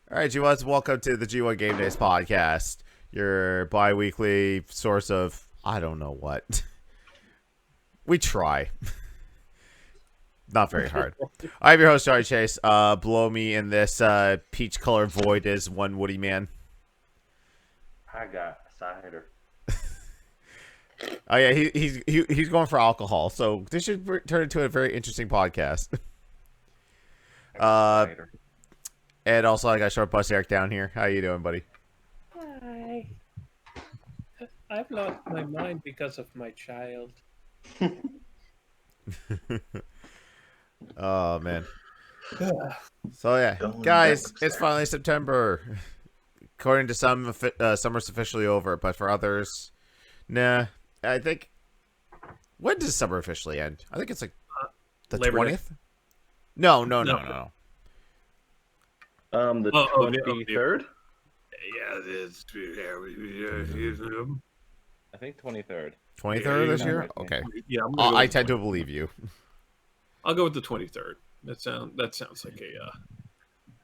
All right, G1s, welcome to the G1 Gamedays podcast, your bi-weekly source of, I don't know what. We try. Not very hard. I'm your host, Johnny Chase. Below me in this peach-colored void is one Woody man. I got cider. Oh yeah, he's going for alcohol, so this should turn into a very interesting podcast. Cider. And also I got Short Bus Eric down here. How you doing, buddy? Hi. I've lost my mind because of my child. Oh man. So yeah, guys, it's finally September. According to some, summer's officially over, but for others, nah. I think. When does summer officially end? I think it's like the Labor Day. 20th. No. No. The Oh, 23rd? Yeah, it's I think 23rd. 23rd this Yeah, year. right. Okay. yeah. I'm gonna go I with tend the to believe you. I'll go with the 23rd. That sounds like a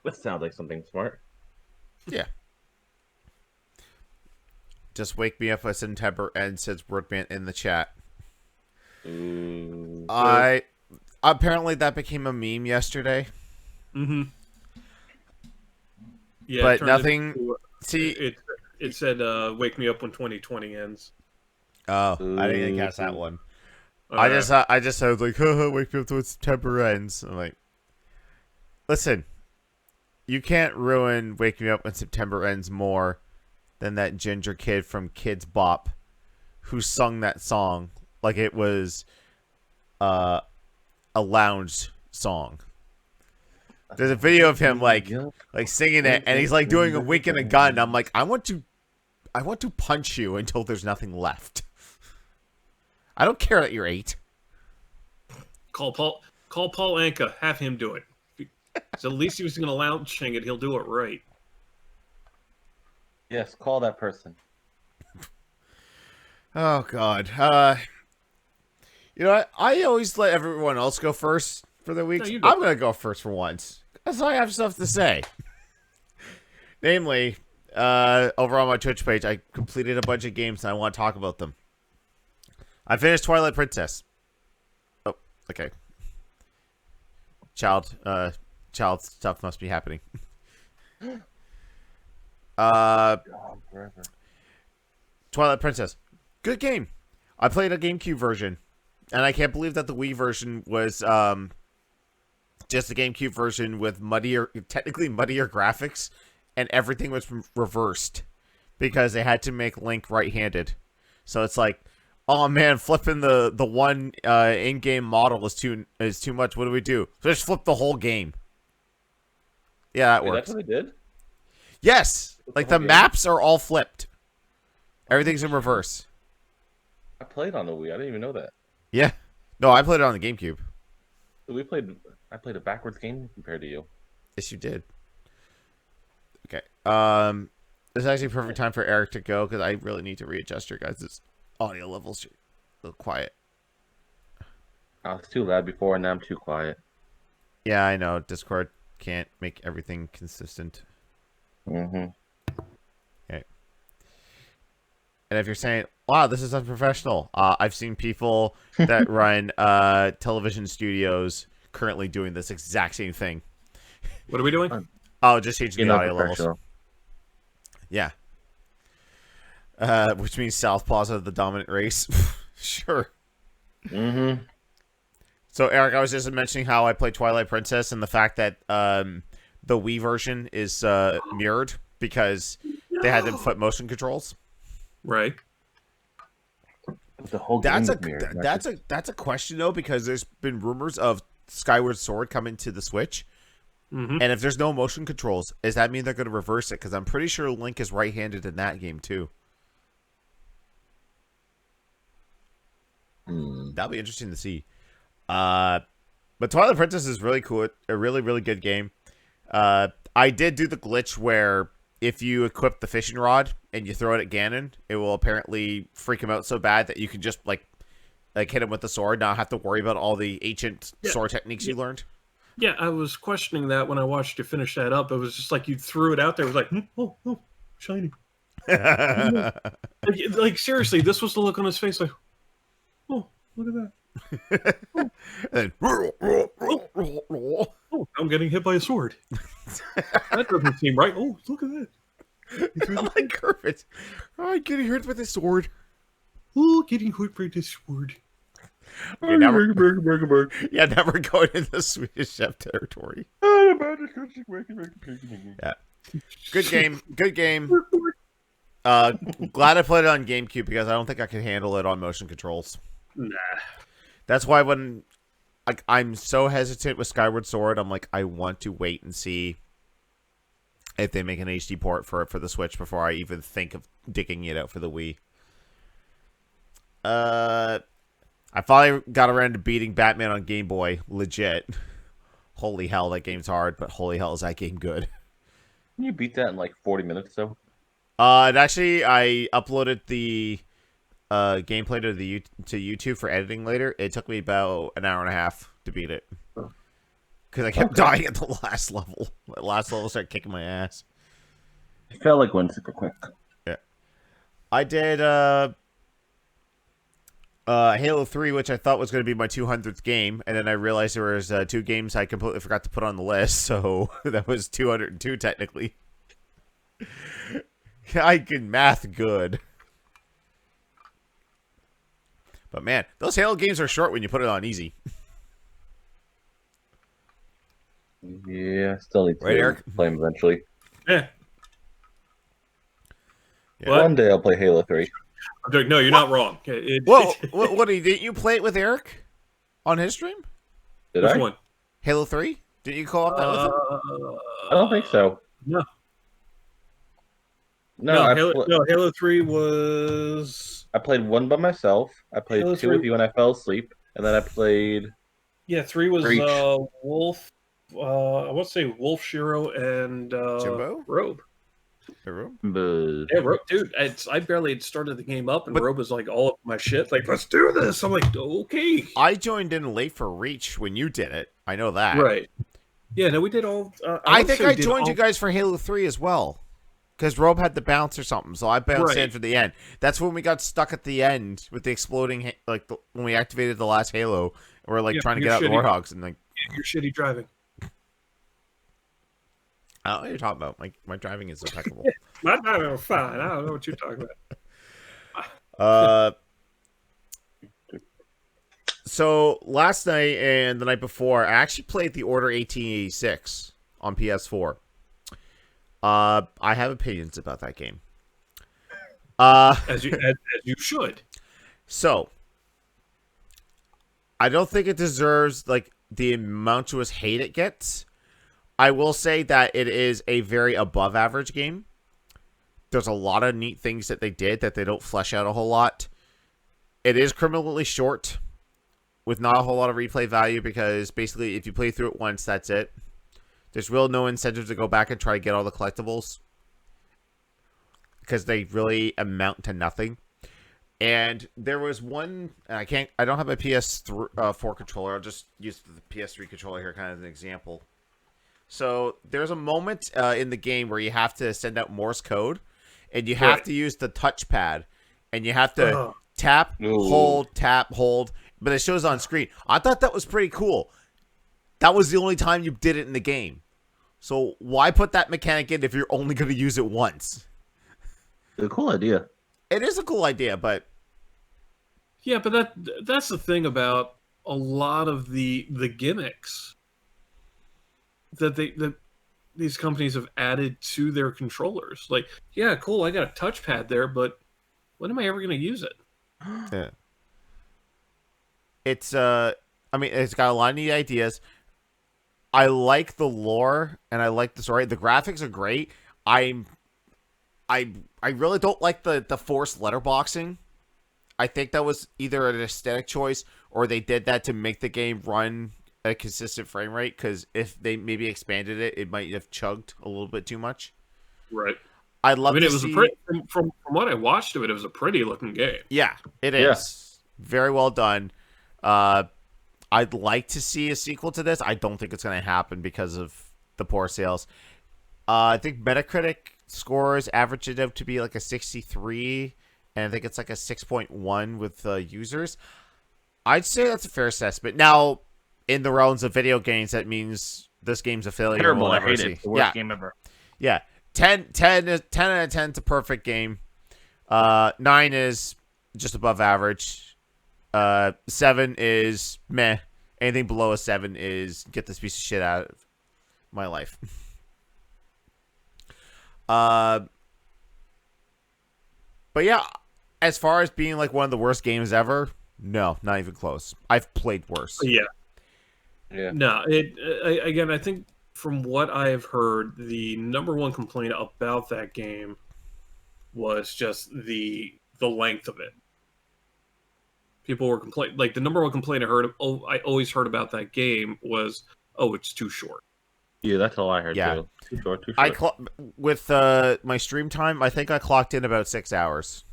That sounds like something smart. Yeah. Just wake me up when September ends, says Wordman in the chat. Ooh. Apparently that became a meme yesterday. Mm-hmm. Yeah, it But turned nothing. into- See. it said "Wake me up when 2020 ends." Oh, I didn't even catch that one. Uh, I just said like, wake me up when September ends. I'm like, listen, you can't ruin "Wake Me Up When September Ends" more than that ginger kid from Kids Bop, who sung that song like it was a lounge song. There's a video of him like singing it, and he's like doing a wink and a gun. I'm like, I want to punch you until there's nothing left. I don't care that you're 8. Call Paul Anka. Have him do it. So at least he was going to lounge sing it. He'll do it right. Yes, call that person. Oh God. You know what? I always let everyone else go first for the week. No, you go I'm gonna go first for once, because I have stuff to say. Namely, over on my Twitch page, I completed a bunch of games and I want to talk about them. I finished Twilight Princess. Oh, okay. Child stuff must be happening. Forever. Twilight Princess. Good game. I played a GameCube version, and I can't believe that the Wii version was just the GameCube version with technically muddier graphics, and everything was reversed because they had to make Link right-handed. So it's like, oh man, flipping the one in-game model is too much. What do we do? So just flip the whole game. Yeah, that Wait, works. that's what they did? Yes, like the whole game? maps are all flipped. Everything's in reverse. I played on the Wii. I didn't even know that. Yeah. No, I played it on the GameCube. I played a backwards game compared to you. Yes, you did. Okay. This is actually a perfect time for Eric to go because I really need to readjust your guys' audio levels. A little quiet. I was too loud before, and now I'm too quiet. Yeah, I know. Discord can't make everything consistent. Mm-hmm. Okay. And if you're saying, wow, this is unprofessional, I've seen people that run television studios currently doing this exact same thing. What are we doing? Oh, just changing You're the not audio levels. professional. Yeah. Which means Southpaws are the dominant race. Sure. Mm-hmm. So, Eric, I was just mentioning how I played Twilight Princess and the fact that the Wii version is mirrored because they had them flip motion controls. Right. The whole game That's is mirrored, a question though, because there's been rumors of Skyward Sword coming to the Switch, Mm-hmm. and if there's no motion controls, does that mean they're going to reverse it? Because I'm pretty sure Link is right-handed in that game too. That'll be interesting to see. But Twilight Princess is really cool. A really, really good game. I did do the glitch where if you equip the fishing rod and you throw it at Ganon, it will apparently freak him out so bad that you can just like hit him with the sword, not have to worry about all the ancient sword techniques you learned. Yeah, I was questioning that when I watched you finish that up. It was just like you threw it out there. It was like, oh, shiny. Like seriously, this was the look on his face. Like, oh, look at that. And Oh, I'm getting hit by a sword. That doesn't seem right. Oh, look at that. He threw the like Kermit. I'm getting hurt with a sword. Oh, getting hit by the sword. Okay, now we're going into Swedish Chef territory. Yeah. Good game. Good game. Glad I played it on GameCube because I don't think I could handle it on motion controls. Nah. That's why when I'm so hesitant with Skyward Sword, I'm like, I want to wait and see if they make an HD port for the Switch before I even think of digging it out for the Wii. I finally got around to beating Batman on Game Boy. Legit. Holy hell, that game's hard, but holy hell, is that game good. Can you beat that in like 40 minutes, though? And actually, I uploaded the gameplay to YouTube for editing later. It took me about an hour and a half to beat it. Because I kept dying at the last level. The last level started kicking my ass. It felt like went super quick. Yeah. I did Halo 3, which I thought was going to be my 200th game, and then I realized there was 2 games I completely forgot to put on the list, so that was 202 technically. I can math good. But man, those Halo games are short when you put it on easy. Yeah, still need to Right, Eric? play them eventually. Yeah. Yeah. One day I'll play Halo 3. No, you're not wrong. Whoa, what didn't you play it with Eric on his stream? Did Which I? one? Halo 3? Didn't you call up that with him? I don't think so. No. No, Halo 3 was... I played 1 by myself. I played Halo 2 3 with you when I fell asleep, and then I played. Yeah, 3 was Reach. Wolf. I want to say Wolf, Shiro, and Jimbo? Robe. The room? But Yeah, Robe, dude. I barely had started the game up, and Robe was like all up my shit. Like, let's do this. I'm like, okay. I joined in late for Reach when you did it. I know that. Right. Yeah, no, we did all... I think I joined you guys for Halo 3 as well. Because Robe had the bounce or something, so I bounced in for the end. That's when we got stuck at the end with the exploding, when we activated the last Halo. We're trying to get out the Warthogs and You're shitty driving. I don't know what you're talking about. My driving is impeccable. My driving was fine. I don't know what you're talking about. So last night and the night before, I actually played the Order 1886 on PS4. I have opinions about that game. as you should. So, I don't think it deserves the mountainous hate it gets. I will say that it is a very above average game. There's a lot of neat things that they did that they don't flesh out a whole lot. It is criminally short with not a whole lot of replay value because basically if you play through it once, that's it. There's real no incentive to go back and try to get all the collectibles because they really amount to nothing. And there was one, I don't have a PS4 controller. I'll just use the PS3 controller here kind of as an example. So there's a moment in the game where you have to send out Morse code and you have to use the touchpad and you have to tap, hold, but it shows on screen. I thought that was pretty cool. That was the only time you did it in the game. So why put that mechanic in if you're only going to use it once? It's a cool idea. It is a cool idea, but... Yeah, but that's the thing about a lot of the gimmicks that these companies have added to their controllers. Like, yeah, cool, I got a touchpad there, but when am I ever going to use it? Yeah. It's it's got a lot of neat ideas. I like the lore and I like the story. The graphics are great. I really don't like the forced letterboxing. I think that was either an aesthetic choice or they did that to make the game run at a consistent frame rate, because if they maybe expanded it, it might have chugged a little bit too much. Right. I'd love to it was see... from what I watched of it, it was a pretty looking game. Yeah, it is. Very well done. I I'd like to see a sequel to this. I don't think it's going to happen because of the poor sales. I think Metacritic scores average it out to be like a 63, and I think it's like a 6.1 with users. I'd say that's a fair assessment. Now, in the realms of video games, that means this game's a failure. Terrible. We'll I never hate see. it. The worst game ever. Yeah. 10 out of 10 is a perfect game. 9 is just above average. 7 is meh. Anything below a 7 is get this piece of shit out of my life. But yeah, as far as being like one of the worst games ever, no, not even close. I've played worse. Yeah. Yeah. No, again, I think from what I have heard, the number one complaint about that game was just the length of it. People were complaining, like the number one complaint I always heard about that game was, oh, it's too short. Yeah, that's all I heard Yeah. too. Too short. With my stream time, I think I clocked in about 6 hours,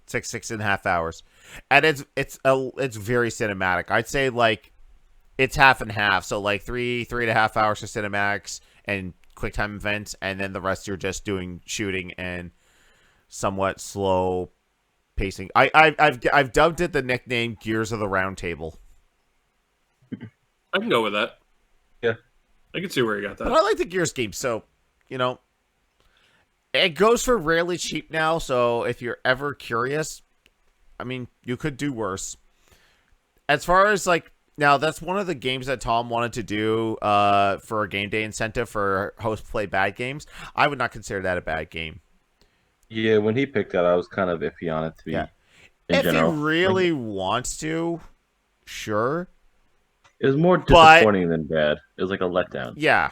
6.5 hours, and it's very cinematic. I'd say like it's half and half, so like 3.5 hours for cinematics and quick time events, and then the rest you're just doing shooting and somewhat slow pacing. I've dubbed it the nickname Gears of the Round Table. I can go with that. Yeah. I can see where you got that. But I like the Gears game, so, you know, it goes for really cheap now, so if you're ever curious, I mean, you could do worse. As far as, like, now, that's one of the games that Tom wanted to do for a game day incentive for host play bad games. I would not consider that a bad game. Yeah, when he picked that, I was kind of iffy on it, to be in If general. he really wants to, sure. It was more disappointing than bad. It was like a letdown. Yeah.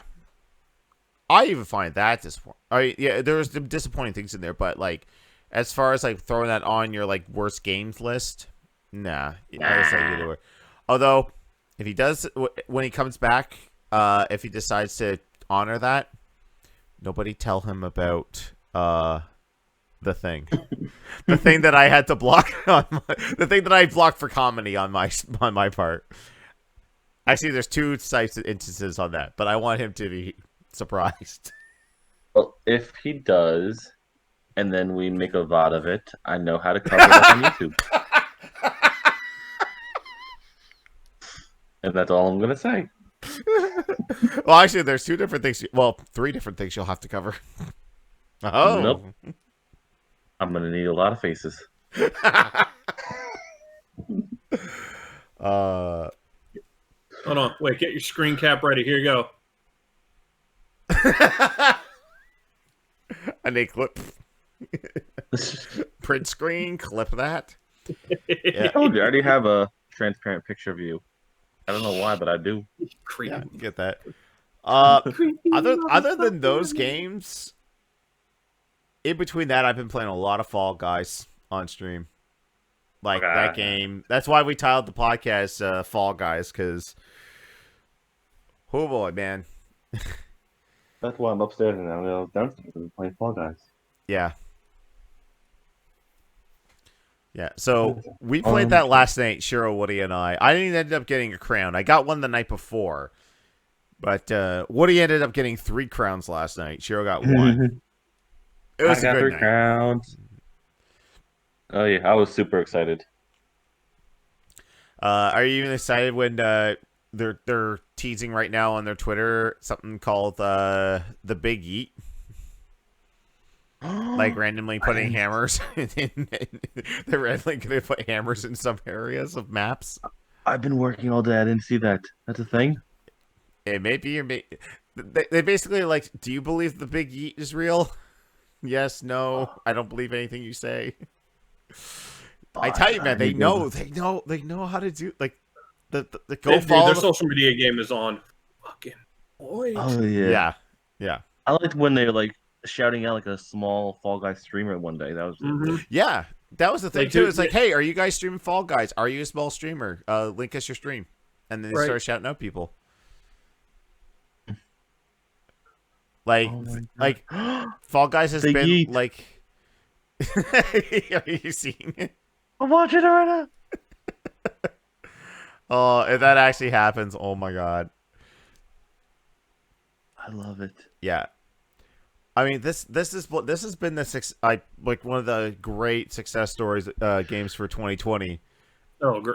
I even find that disappointing. Yeah, there's some disappointing things in there, but like, as far as like throwing that on your like worst games list, nah. I just like you do it. Although, if he does, when he comes back, if he decides to honor that, nobody tell him about the thing, the thing that I had to block the thing that I blocked for comedy on my part. I see there's 2 types of instances on that, but I want him to be surprised. Well, if he does, and then we make a VOD of it, I know how to cover it up on YouTube. And that's all I'm going to say. Well, actually, there's 2 different things. 3 different things you'll have to cover. Oh. Nope. I'm going to need a lot of faces. Hold on. Wait, get your screen cap ready. Here you go. And they clip. Print screen, clip that. Yeah. I told you, I already have a transparent picture of you. I don't know why, but I do. Creep. Yeah, get that. Other than those games, in between that, I've been playing a lot of Fall Guys on stream. Like that game. That's why we titled the podcast Fall Guys, because oh boy, man. That's why I'm upstairs and I'm downstairs and playing Fall Guys. Yeah. Yeah, so we played that last night, Shiro, Woody, and I. I didn't end up getting a crown. I got one the night before. But Woody ended up getting 3 crowns last night. Shiro got 1. It was a good 3 night. crowns. Oh, yeah, I was super excited. Are you even excited when they're teasing right now on their Twitter something called the Big Yeet? Like randomly putting hammers they're randomly going to put hammers in some areas of maps. I've been working all day. I didn't see that. That's a thing? It may be, they basically like, do you believe the Big Yeet is real? Yes, no, I don't believe anything you say. I tell you, man, they know how to do like the go follow. Their social media game is on. Fucking boy. Oh yeah. Yeah. I liked when they were like shouting out like a small Fall Guys streamer one day. That was really Yeah, that was the thing Like, too. dude, It's like, hey, are you guys streaming Fall Guys? Are you a small streamer? Link us your stream, and then they start shouting out people. Like, Fall Guys has Big been Yeet. like. Are you seeing it? I'm watching it right Oh, if that actually happens, oh my god. I love it. Yeah. I mean, this has been like one of the great success stories games for 2020.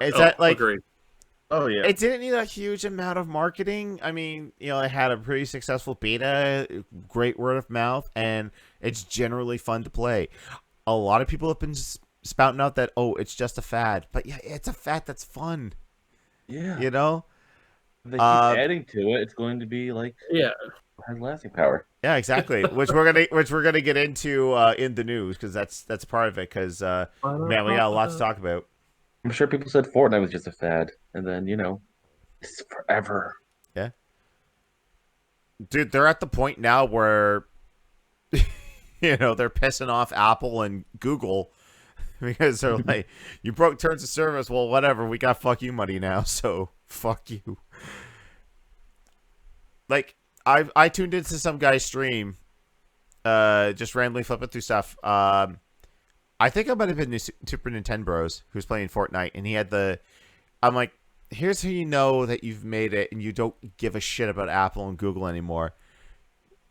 Is that like agreed. Oh yeah. it didn't need a huge amount of marketing. I mean, it had a pretty successful beta, great word of mouth, and it's generally fun to play. A lot of people have been spouting out that, oh, it's just a fad, but yeah, it's a fad that's fun. Yeah. You know? If they keep adding to it, it's going to be like has lasting power. Yeah, exactly. which we're gonna get into in the news because that's part of it. Because man, we got a lot to talk about. I'm sure people said Fortnite was just a fad, and then it's forever. Yeah, dude, they're at the point now where they're pissing off Apple and Google because they're like, you broke terms of service. Well, whatever. We got fuck you money now, so fuck you. Like I tuned into some guy's stream, just randomly flipping through stuff. I think I might have been the Super Nintendo Bros who's playing Fortnite, and he had I'm like, here's how you know that you've made it and you don't give a shit about Apple and Google anymore.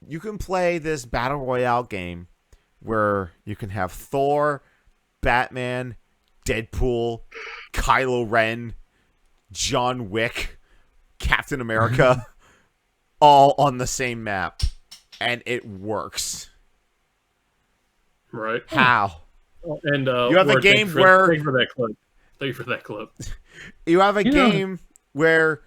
You can play this Battle Royale game where you can have Thor, Batman, Deadpool, Kylo Ren, John Wick, Captain America, all on the same map, and it works. Right. How? And you have a game where thank you for that clip. Thank you for that clip. You have a game where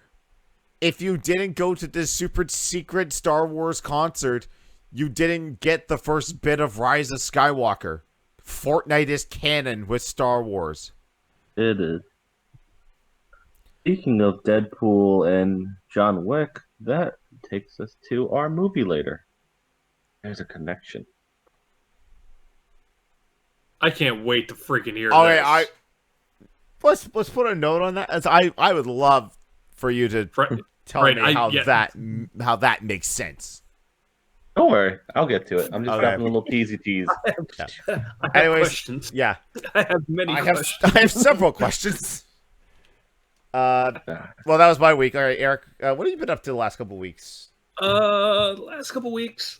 if you didn't go to this super secret Star Wars concert, you didn't get the first bit of Rise of Skywalker. Fortnite is canon with Star Wars. It is. Speaking of Deadpool and John Wick, that takes us to our movie later. There's a connection. I can't wait to freaking hear okay, this. Let's put a note on that. As I would love for you to tell me how that makes sense. Don't worry, I'll get to it. I'm just dropping a little teasy tease. Anyways, questions. Yeah, I have many questions. I have several questions. Well, that was my week. All right, Eric, what have you been up to the last couple of weeks? Last couple weeks,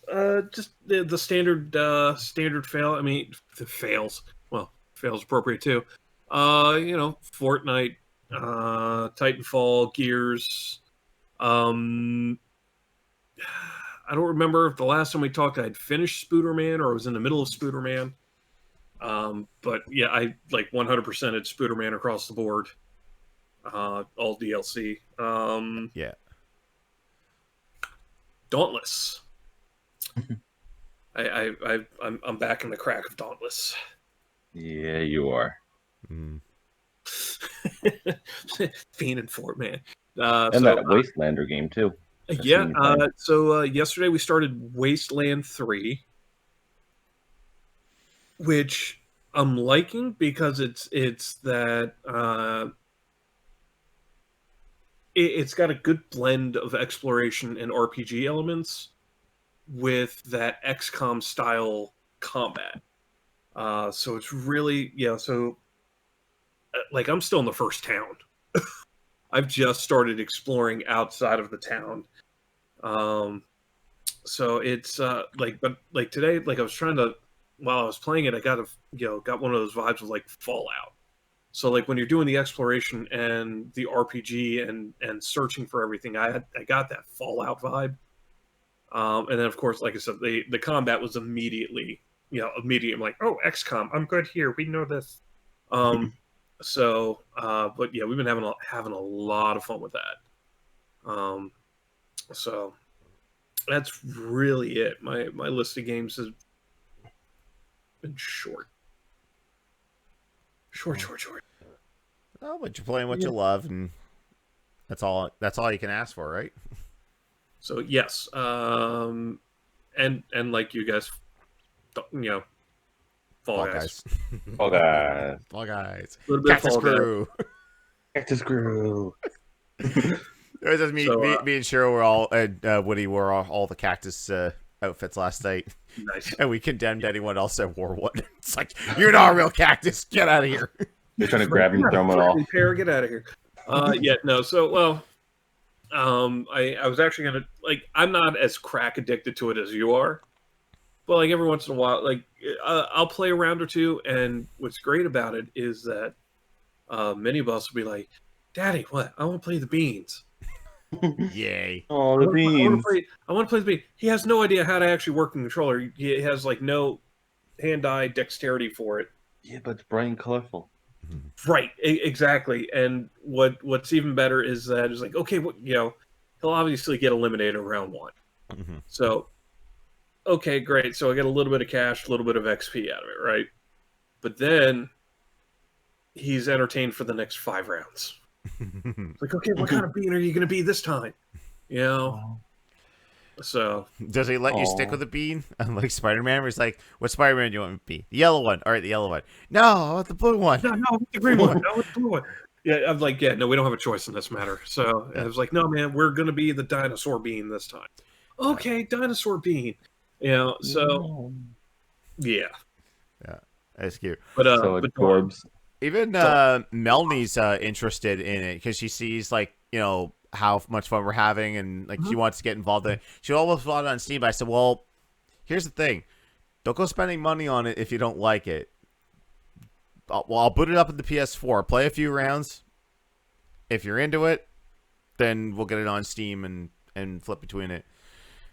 just the standard fail. I mean, the fails. Well, fails appropriate too. Fortnite, Titanfall, Gears. I don't remember if the last time we talked I had finished Spooderman or I was in the middle of Spooderman. But yeah, I like 100%ed Spooderman across the board. All DLC. Yeah. Dauntless. I'm back in the crack of Dauntless. Yeah, you are. Fiend and Fort, man. And that Wastelander game too. So yesterday we started Wasteland 3, which I'm liking because it's that it's got a good blend of exploration and RPG elements with that XCOM style combat. So it's really like I'm still in the first town. I've just started exploring outside of the town. So it's but today, like I was trying to, while I was playing it, I got one of those vibes of like Fallout. So like when you're doing the exploration and the RPG and searching for everything, I got that Fallout vibe. And then of course, like I said, the combat was immediately I'm like, oh, XCOM, I'm good here. We know this. But yeah, we've been having a lot of fun with that. So that's really it. My list of games has been short. Oh, but you're playing what you love, and that's all you can ask for, right? So yes, and like you guys, Fall Guys. Fall Guys. Fall Guys. Cactus Crew. Cactus Crew. It was just me and Cheryl were all, and Woody wore all the cactus outfits last night. Nice. And we condemned anyone else that wore one. It's like, you're not a real cactus. Get out of here. They're trying to grab him and throw him off. Get out of here. Yeah, no. So, well, I was actually gonna like. I'm not as crack addicted to it as you are, but like every once in a while, like I'll play a round or two. And what's great about it is that many of us will be like, "Daddy, what? I want to play the beans. Yay. Oh, the I want to beans. play. I want to play the bean." He has no idea how to actually work the controller. He has like no hand-eye dexterity for it. Yeah, but it's bright and colorful. Right, exactly. And what's even better is that it's like, okay, he'll obviously get eliminated in round one. Mhm. So, okay, great. So I get a little bit of cash, a little bit of XP out of it, right? But then he's entertained for the next 5 rounds. It's like, okay, what kind of bean are you going to be this time? You know. Oh. So Does he let you stick Aw. with a bean? Like Spider-Man, where he's like, what Spider-Man do you want me to be? The yellow one. All right, the yellow one. No, I want the blue one. no, the green one, no, the blue one. Yeah, I'm like, yeah, no, we don't have a choice in this matter. So I was like, no, man, we're going to be the dinosaur bean this time. Okay, dinosaur bean. So No. yeah, Yeah, that's cute. but So but Gorbs. Even Melnie's interested in it because she sees, like, how much fun we're having, and like she wants to get involved in it. She almost bought it on Steam, but I said, well, here's the thing. Don't go spending money on it if you don't like it. I'll boot it up in the PS4, play a few rounds. If you're into it, then we'll get it on Steam and flip between it.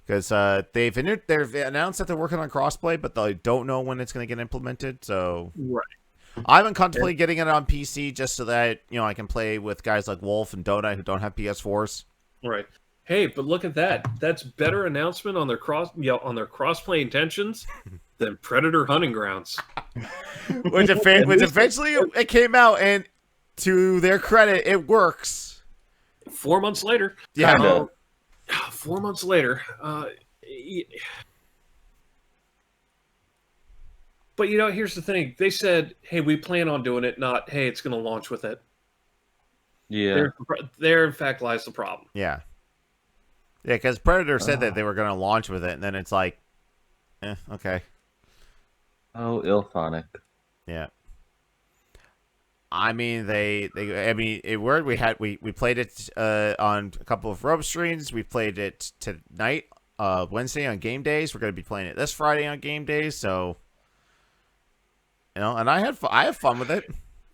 Because they've announced that they're working on crossplay, but they don't know when it's going to get implemented. So right. I've been contemplating getting it on PC just so that I can play with guys like Wolf and Donut who don't have PS4s. Right. Hey, but look at that. That's better announcement on their crossplay intentions than Predator Hunting Grounds. which eventually it came out, and to their credit, it works. 4 months later. Yeah. Kinda. 4 months later. But here's the thing. They said, "Hey, we plan on doing it," not, "Hey, it's going to launch with it." Yeah. There, in fact, lies the problem. Yeah. Yeah, because Predator said that they were going to launch with it, and then it's like, okay. Oh, Ilphonic. Yeah. I mean, it worked. We played it on a couple of rope streams. We played it tonight, Wednesday on Gamedays. We're going to be playing it this Friday on Gamedays. So, and I have fun with it.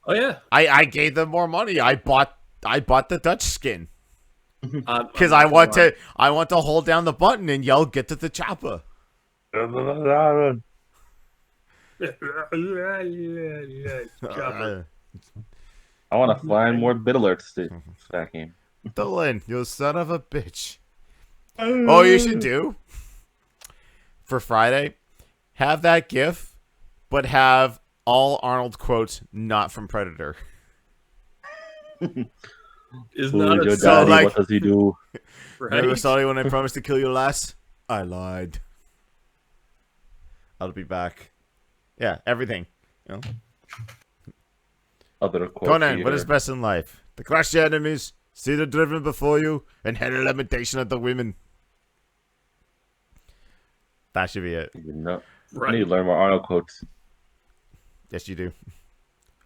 Oh yeah, I gave them more money. I bought the Dutch skin because I'm I not gonna want to hold down the button and yell, "Get to the chopper." Chopper. I want to find more bit alerts to that game. Dylan, you son of a bitch. Oh, you should do for Friday. Have that GIF, but have all Arnold quotes not from Predator. Is Who not is a your so, daddy? like- What does he do? Remember, right. sorry when I promised to kill you last? I lied. I'll be back. Yeah, everything. Other quotes Conan, you what is heard. best in life? To crush your enemies, see the driven before you, and hear the lamentation of the women. That should be it. You know, I Right. need to learn more Arnold quotes. Yes, you do.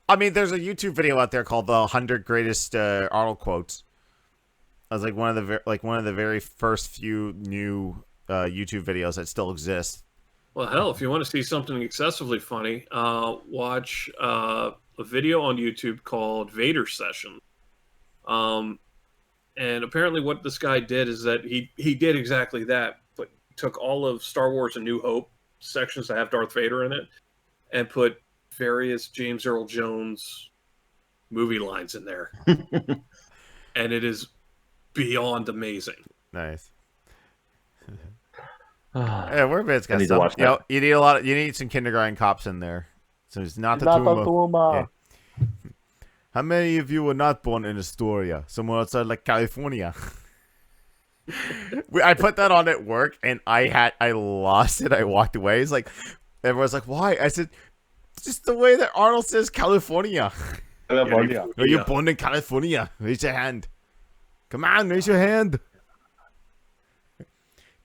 I mean, there's a YouTube video out there called "The 100 Greatest Arnold Quotes." That was like one of the very first few new YouTube videos that still exist. Well, hell, if you want to see something excessively funny, watch a video on YouTube called Vader Session. And apparently, what this guy did is that he did exactly that, but took all of Star Wars: A New Hope sections that have Darth Vader in it, and put various James Earl Jones movie lines in there, and it is beyond amazing. Nice. Not Yeah, Warbit's I got need to some. watch that. You need a lot. You need some kindergarten cops in there. So it's not the tumor. Tuma. Yeah. How many of you were not born in Astoria, somewhere outside like California? I put that on at work, and I lost it. I walked away. It's like everyone's like, "Why?" I said, "It's just the way that Arnold says California." California. Are you Yeah. born in California? Raise your hand. Come on, raise your hand.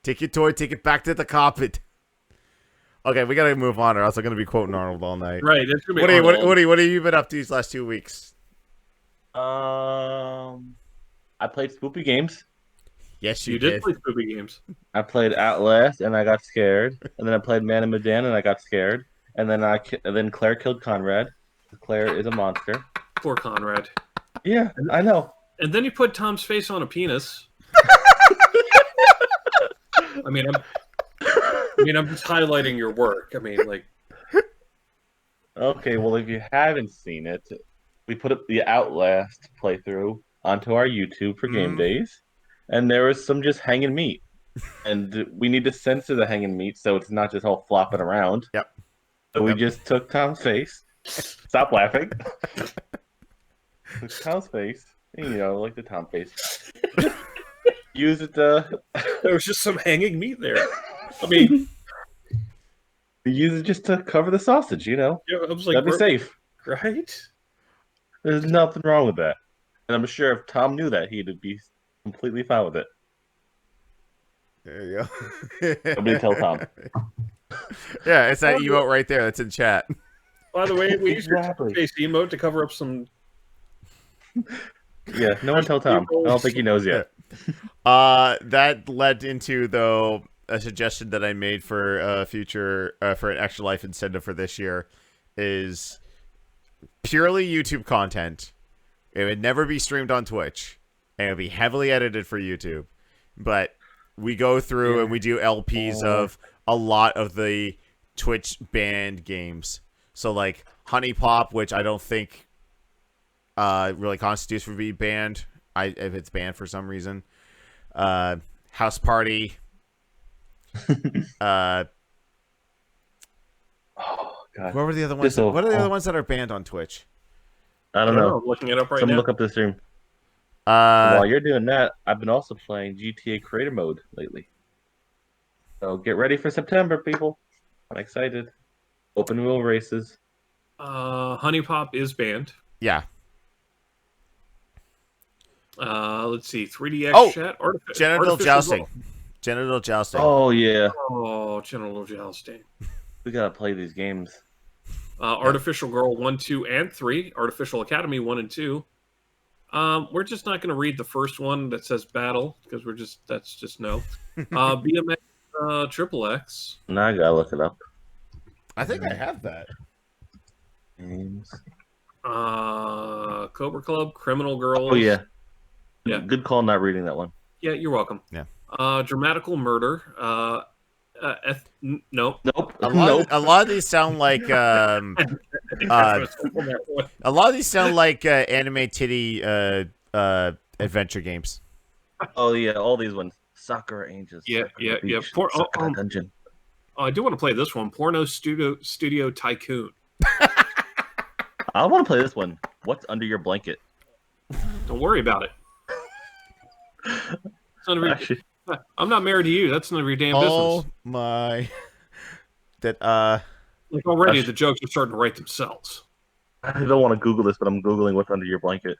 Take your toy, take it back to the carpet. Okay, we gotta move on, or else I'm gonna be quoting Arnold all night. Right. It's gonna be What have Arnold. you been up to these last 2 weeks? I played spoopy games. Yes, you You did did. play Spoopy games. I played Outlast and I got scared, and then I played Man of Medan and I got scared, and then Claire killed Conrad. Claire is a monster. Poor Conrad. Yeah, I know. And then you put Tom's face on a penis. I mean, I'm just highlighting your work. I mean, like, Okay, well, if you haven't seen it, we put up the Outlast playthrough onto our YouTube for Game Mhm. Days, and there was some just hanging meat, and we need to censor the hanging meat so it's not just all flopping around. Yep. So we Yep. just took Tom's face. Stop laughing. Took Tom's face, like the Tom face. Use it to there was just some hanging meat there. I mean, use it just to cover the sausage. yeah, I was like, That'd be safe. right? There's nothing wrong with that. And I'm sure if Tom knew that, he'd be completely fine with it. There you go. Nobody tell Tom. Yeah, it's that emote right there. That's in chat. By the way, we Exactly. used your face emote to cover up some. Yeah, no one tell Tom. I don't think he knows yet. That led into though a suggestion that I made for future for an extra life incentive for this year is purely YouTube content. It would never be streamed on Twitch, and it would be heavily edited for YouTube. But we go through and we do LPs of a lot of the Twitch banned games. So like Honey Pop, which I don't think really constitutes for being banned. If it's banned for some reason. House Party. Oh God. What were the other ones? What are the other ones that are banned on Twitch? I don't know. I'm looking it up right Someone now. look up the stream. While Uh, you're doing that, I've been also playing GTA Creator Mode lately. So get ready for September, people. I'm excited. Open wheel races. Honey Pop is banned. yeah. Let's see. 3DX Oh, chat. Genital Artificial jousting. Girl. Genital jousting. Oh yeah, Oh, genital jousting. we gotta play these games. Artificial Girl 1, 2, and 3. Artificial Academy 1 and 2. We're just not going to read the first one that says battle because that's just no. BMX Triple X. Now I gotta look it up. I think I have that. Games. Cobra Club, Criminal Girls. Oh yeah. Yeah. Good call not reading that one. Yeah, you're welcome. Yeah. Dramatical Murder. Nope. Nope. A Nope. lot of these sound like a lot of these sound like anime titty adventure games. Oh yeah, all these ones. Sakura Angels. Yeah, Sakura yeah, yeah. Beach, Sakura Dungeon. I do want to play this one, Porno Studio Tycoon. I want to play this one. What's under your blanket? Don't worry about it. It's none of your- Actually, I'm not married to you. That's none of your damn Oh business. my! That Like already, Gosh. the jokes are starting to write themselves. I don't want to Google this, but I'm Googling what's under your blanket.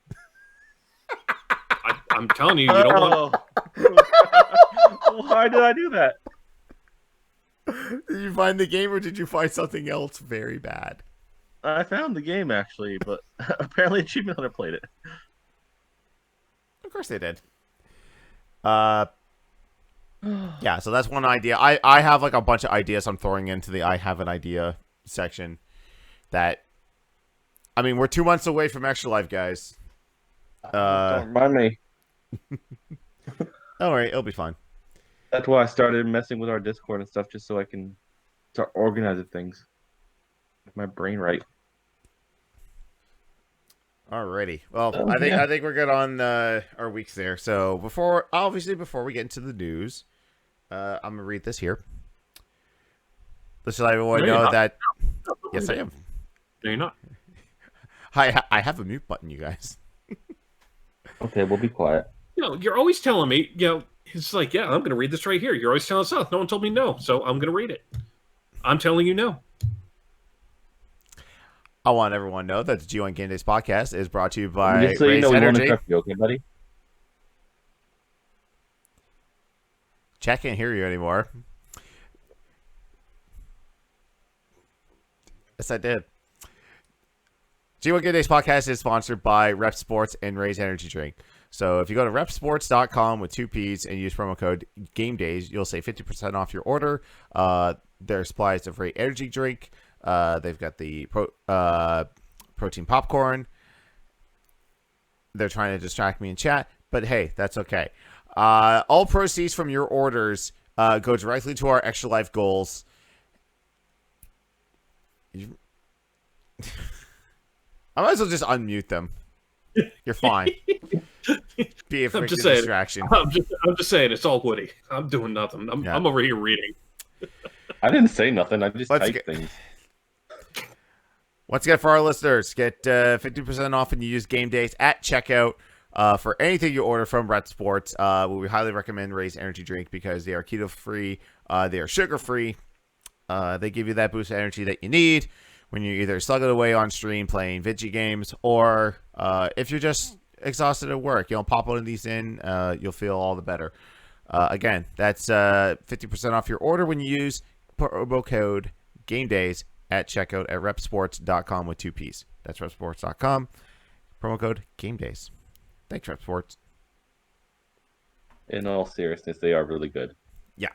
I'm telling you, you don't want. Why did I do that? did you find the game or did you find something else very bad? I found the game actually, but apparently Achievement Hunter played it. Of course they did. Yeah, so that's one idea. I have like a bunch of ideas I'm throwing into the I have an idea section. That, I mean, we're 2 months away from Extra Life, guys. Don't remind me. Don't worry, it'll be fine. That's why I started messing with our Discord and stuff, just so I can start organizing things. Get my brain right. Alrighty. Well, Oh, I yeah. think we're good on our weeks there. So before we get into the news, I'm gonna read this here. Let's let everyone No, you're know not. that. Yes, I am. No, you're not. I have a mute button, you guys. Okay, we'll be quiet. You're always telling me. It's like, yeah, I'm going to read this right here. You're always telling us, oh, no one told me no, so I'm going to read it. I'm telling you no. I want everyone to know that the G1 Game Days podcast is brought to you by Just so you Raise know, we won't Energy. interrupt you, okay, buddy? Chat can't hear you anymore. Yes, I did. G1 Game Days podcast is sponsored by Rep Sports and Raise Energy Drink. So if you go to repsports.com with 2 P's and use promo code GameDays, you'll save 50% off your order. Their supplies of Ray Energy Drink. They've got the protein popcorn. They're trying to distract me in chat, but hey, that's okay. All proceeds from your orders go directly to our Extra Life goals. I might as well just unmute them. You're fine. Be a freaking distraction. I'm just saying, it's all Woody. I'm doing nothing. I'm over here reading. I didn't say nothing. I just typed things. Once again, for our listeners, get 50% off when you use Game Days at checkout for anything you order from Red Sports. We highly recommend Raise Energy Drink because they are keto-free, they are sugar-free. They give you that boost of energy that you need when you're either slugging away on stream playing video games, or if you're just exhausted at work. Pop one of these in, you'll feel all the better. Again, that's 50% off your order when you use promo code GameDays at checkout at repsports.com with 2 P's. That's repsports.com. Promo code GameDays. Thanks, Rep Sports. In all seriousness, they are really good. Yeah,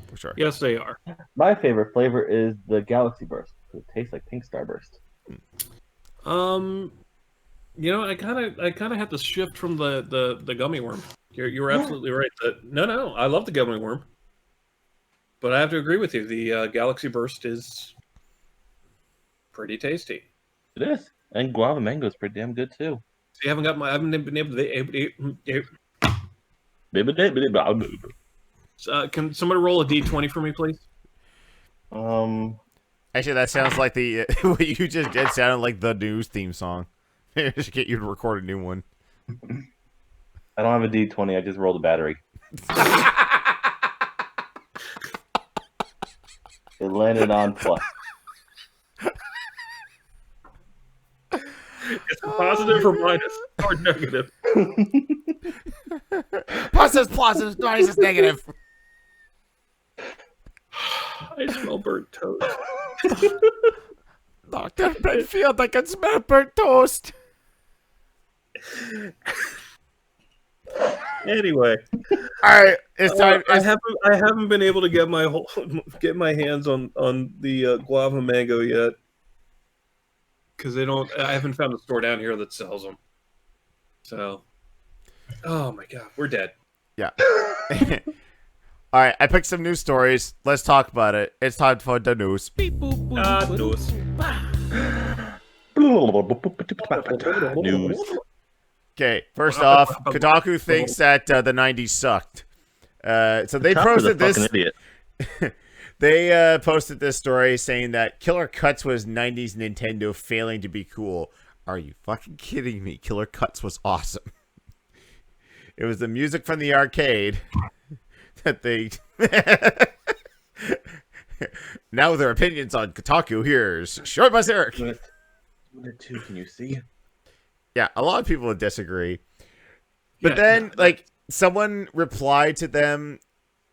for sure. Yes, they are. My favorite flavor is the Galaxy Burst. It tastes like Pink Starburst. I kind of had to shift from the gummy worm. You were absolutely right. No, I love the gummy worm, but I have to agree with you. The Galaxy Burst is pretty tasty. It is, and guava mango is pretty damn good too. So I haven't been able to. Can somebody roll a d20 for me, please? Actually, that sounds like the what you just did sounded like the news theme song. I should get you to record a new one. I don't have a D20. I just rolled a battery. It landed on plus. It's a positive or minus or negative. Plus, minus, negative. I smell burnt toast. Dr. Benfield, I can smell burnt toast. Anyway, all right, it's time. I haven't been able to get my hands on the guava mango yet because I haven't found a store down here that sells them. So, oh my god, we're dead. Yeah. All right, I picked some news stories. Let's talk about it. It's time for the news. News. News. Okay, first off, Kotaku thinks that the 90s sucked. So they posted this. Idiot. They posted this story saying that Killer Cuts was 90s Nintendo failing to be cool. Are you fucking kidding me? Killer Cuts was awesome. It was the music from the arcade that they... Now their opinions on Kotaku, here's Short Bus Eric. Can you see? Yeah, a lot of people would disagree. But then, someone replied to them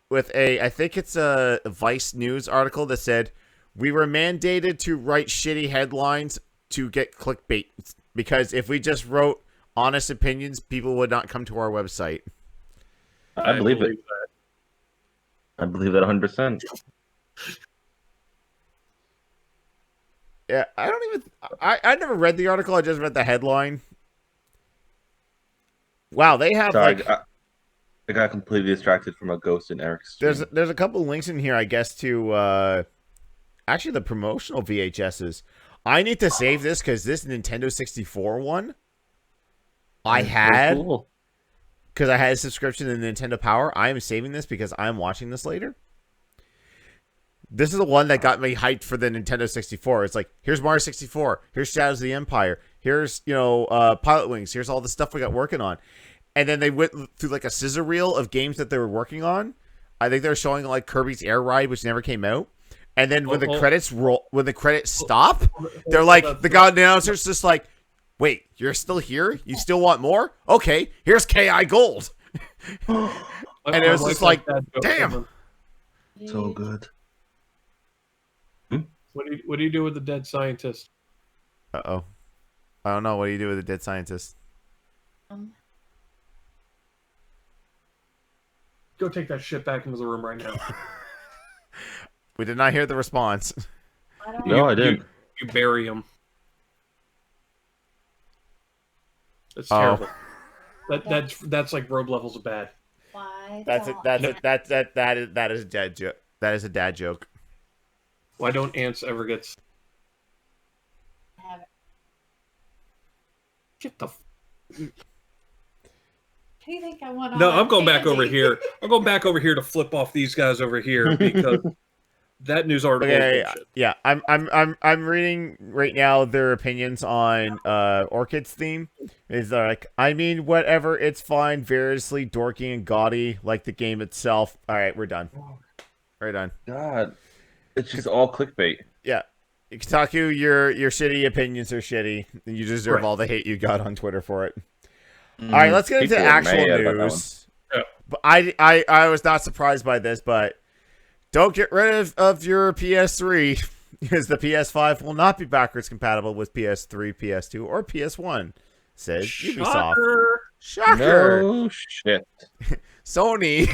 with I think it's a Vice News article that said, we were mandated to write shitty headlines to get clickbait, because if we just wrote honest opinions, people would not come to our website. I believe it. I believe that 100%. Yeah, I never read the article, I just read the headline. Wow, they have Sorry, I got completely distracted from a ghost in Eric's stream. There's a couple links in here, I guess, to actually the promotional VHSs. I need to save this because this Nintendo 64 one I had because I had a subscription to Nintendo Power. I am saving this because I'm watching this later. This is the one that got me hyped for the Nintendo 64. It's like, here's Mario 64, here's Shadows of the Empire, here's Pilot Wings, here's all the stuff we got working on. And then they went through like a scissor reel of games that they were working on. I think they're showing like Kirby's Air Ride, which never came out. And then when the credits roll, when the credits stop, they're like, the god announcer's just like, wait, you're still here? You still want more? Okay, here's KI Gold. And it was just like, damn. So good. What do you do with the dead scientist? Uh-oh. I don't know. What do you do with a dead scientist? Go take that shit back into the room right now. We did not hear the response. I don't No, I didn't. You bury him. That's Oh. terrible. That's like robe levels of bad. Why? That is a dad joke. That is a dad joke. Why don't ants ever get Have it. get the? What do you think I want? No, on I'm going back candy? over here. I'm going back over here to flip off these guys over here because that news article Okay, is bullshit. yeah, I'm reading right now their opinions on Orchid's theme. Is like, I mean, whatever, it's fine, variously dorky and gaudy, like the game itself. All right, we're done. We're done. God, it's just all clickbait. Yeah, Kotaku, your shitty opinions are shitty. You deserve Right. all the hate you got on Twitter for it. All right, let's get into People are actual mad about that one. news. Yeah. But I was not surprised by this, but don't get rid of your PS3 because the PS5 will not be backwards compatible with PS3, PS2, or PS1, says Ubisoft. Shocker. No shit. Sony,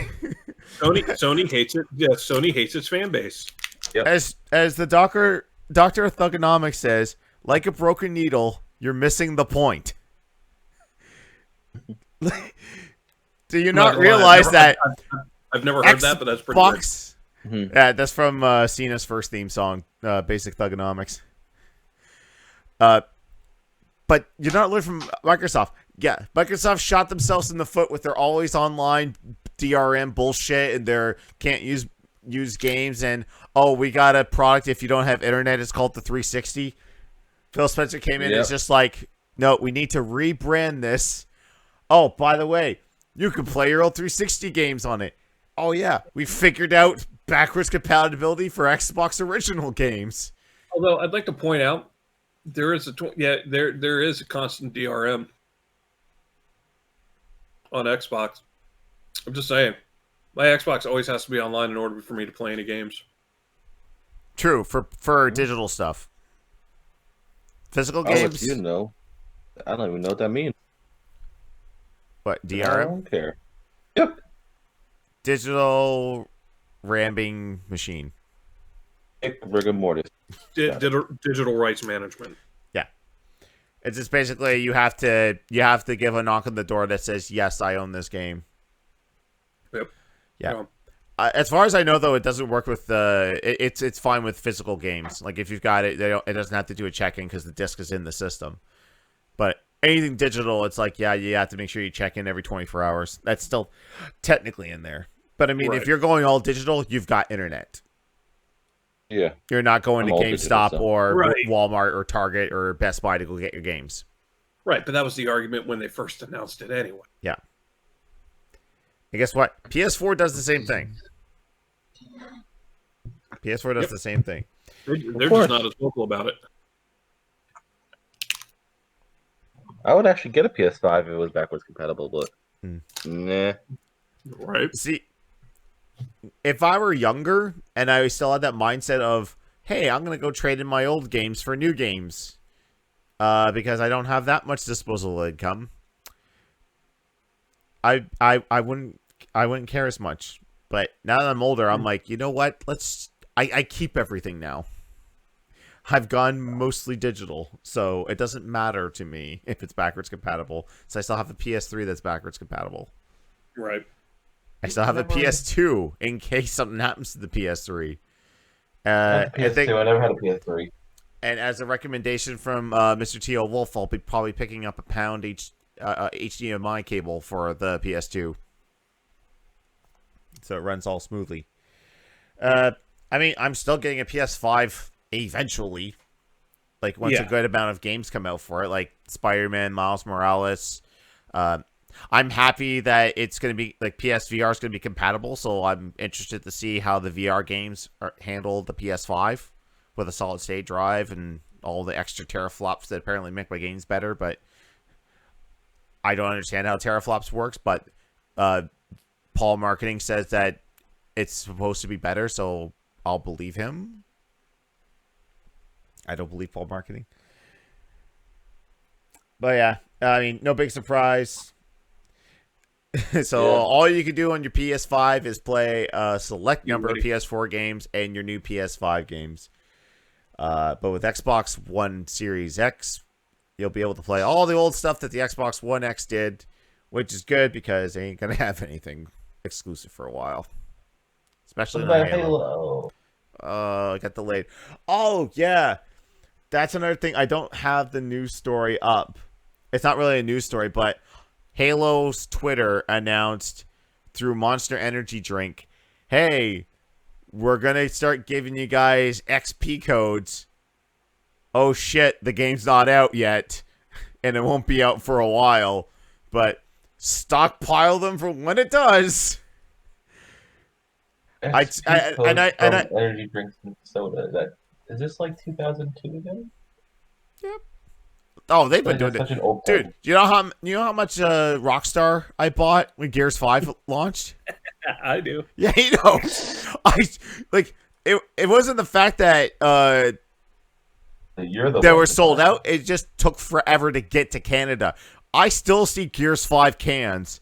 Sony hates it. Yeah, Sony hates its fan base. as the Doctor of Thugonomics says, like a broken needle, you're missing the point. Do you not realize that I've never heard that, but that's pretty good. Xbox? Mhm. Yeah, that's from Cena's first theme song, Basic Thugonomics. But you're not learning from Microsoft. Yeah, Microsoft shot themselves in the foot with their always online DRM bullshit and their can't use games and we got a product if you don't have internet, it's called the 360. Phil Spencer came in and is just like, no, we need to rebrand this. Oh, by the way, you can play your old 360 games on it. Oh yeah, we figured out backwards compatibility for Xbox original games. Although I'd like to point out there is there is a constant DRM on Xbox. I'm just saying, my Xbox always has to be online in order for me to play any games. True, for digital stuff. Physical I'll let games. you know. I don't even know what that means. What, I DRM? don't care. Yep. Digital ramming machine. Rigor mortis. Digital rights management. It's just basically you have to give a knock on the door that says, yes, I own this game. Yep. Yeah. As far as I know, though, it doesn't work with it's fine with physical games. Like if you've got it, it doesn't have to do a check-in because the disc is in the system. But anything digital, it's like, yeah, you have to make sure you check in every 24 hours. That's still technically in there. But I mean, if you're going all digital, you've got internet. Yeah. You're not going to I'm all digital, GameStop so. or Right. Walmart or Target or Best Buy to go get your games. Right, but that was the argument when they first announced it anyway. Yeah. And guess what? PS4 does the same thing. PS4 does the same thing. They're course. just not as vocal about it. I would actually get a PS5 if it was backwards compatible, but nah. Right. See, if I were younger and I still had that mindset of, hey, I'm going to go trade in my old games for new games because I don't have that much disposable income, I wouldn't care as much. But now that I'm older, I'm like, you know what? I keep everything now. I've gone mostly digital, so it doesn't matter to me if it's backwards compatible. So I still have the PS3 that's backwards compatible. Right. I still have a PS2 in case something happens to the PS3. I never had a PS3. And as a recommendation from Mr. T.O. Wolf, I'll be probably picking up a pound HDMI cable for the PS2. So it runs all smoothly. I mean, I'm still getting a PS5 eventually. Like, once a good amount of games come out for it, like Spider-Man, Miles Morales. I'm happy that it's going to be, like, PSVR is going to be compatible, so I'm interested to see how the VR games handle the PS5 with a solid-state drive and all the extra teraflops that apparently make my games better, but I don't understand how teraflops works, but Paul Marketing says that it's supposed to be better, so I'll believe him. I don't believe Paul Marketing. But yeah, I mean, no big surprise. So Yeah. all you can do on your PS5 is play a select You number of ready? PS4 games and your new PS5 games. But with Xbox One Series X, you'll be able to play all the old stuff that the Xbox One X did, which is good because they ain't gonna have anything exclusive for a while, especially What on about Halo. Halo? Got delayed. Oh yeah, that's another thing. I don't have the news story up. It's not really a news story, but Halo's Twitter announced through Monster Energy Drink, "Hey, we're gonna start giving you guys XP codes. Oh shit, the game's not out yet, and it won't be out for a while, but stockpile them for when it does." XP code I from energy drinks and soda. Is this like 2002 again? Oh, they've I feel been like doing that's it, such an old dude. thing. You know how much Rockstar I bought when Gears 5 launched? I do. Yeah, you know, I like it. It wasn't the fact that You're the they one were to sold buy out. It just took forever to get to Canada. I still see Gears 5 cans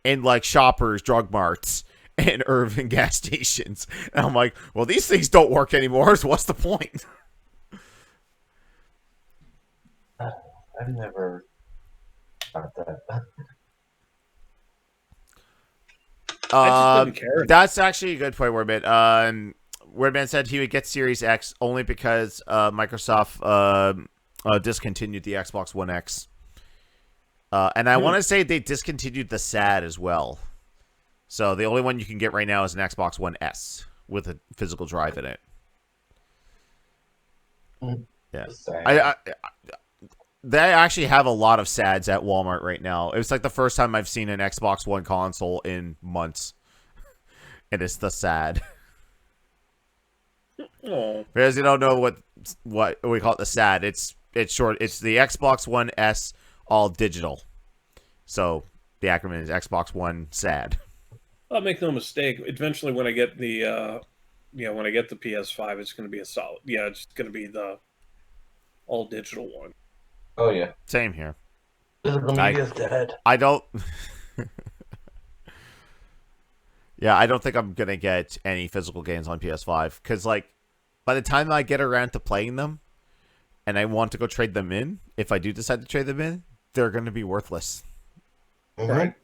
in like Shoppers, Drug Marts, and Irving gas stations. And I'm like, well, these things don't work anymore, so what's the point? it. I've never got that. I just didn't care. That's actually a good point, Wordman. Wordman said he would get Series X only because Microsoft discontinued the Xbox One X. And I want to say they discontinued the SAD as well. So the only one you can get right now is an Xbox One S with a physical drive in it. Yeah. They actually have a lot of SADs at Walmart right now. It's like the first time I've seen an Xbox One console in months. And it's the SAD. Oh, Because you don't know what we call it, the SAD. It's short. It's the Xbox One S all digital. So the acronym is Xbox One SAD. I'll make no mistake. Eventually, when I get the when I get the PS5, it's going to be a solid. Yeah, it's going to be the all digital one. Oh yeah. Same here. Physical media's dead. I don't. Yeah, I don't think I'm gonna get any physical games on PS5 because, like, by the time I get around to playing them, and I want to go trade them in, if I do decide to trade them in, they're gonna be worthless. Right.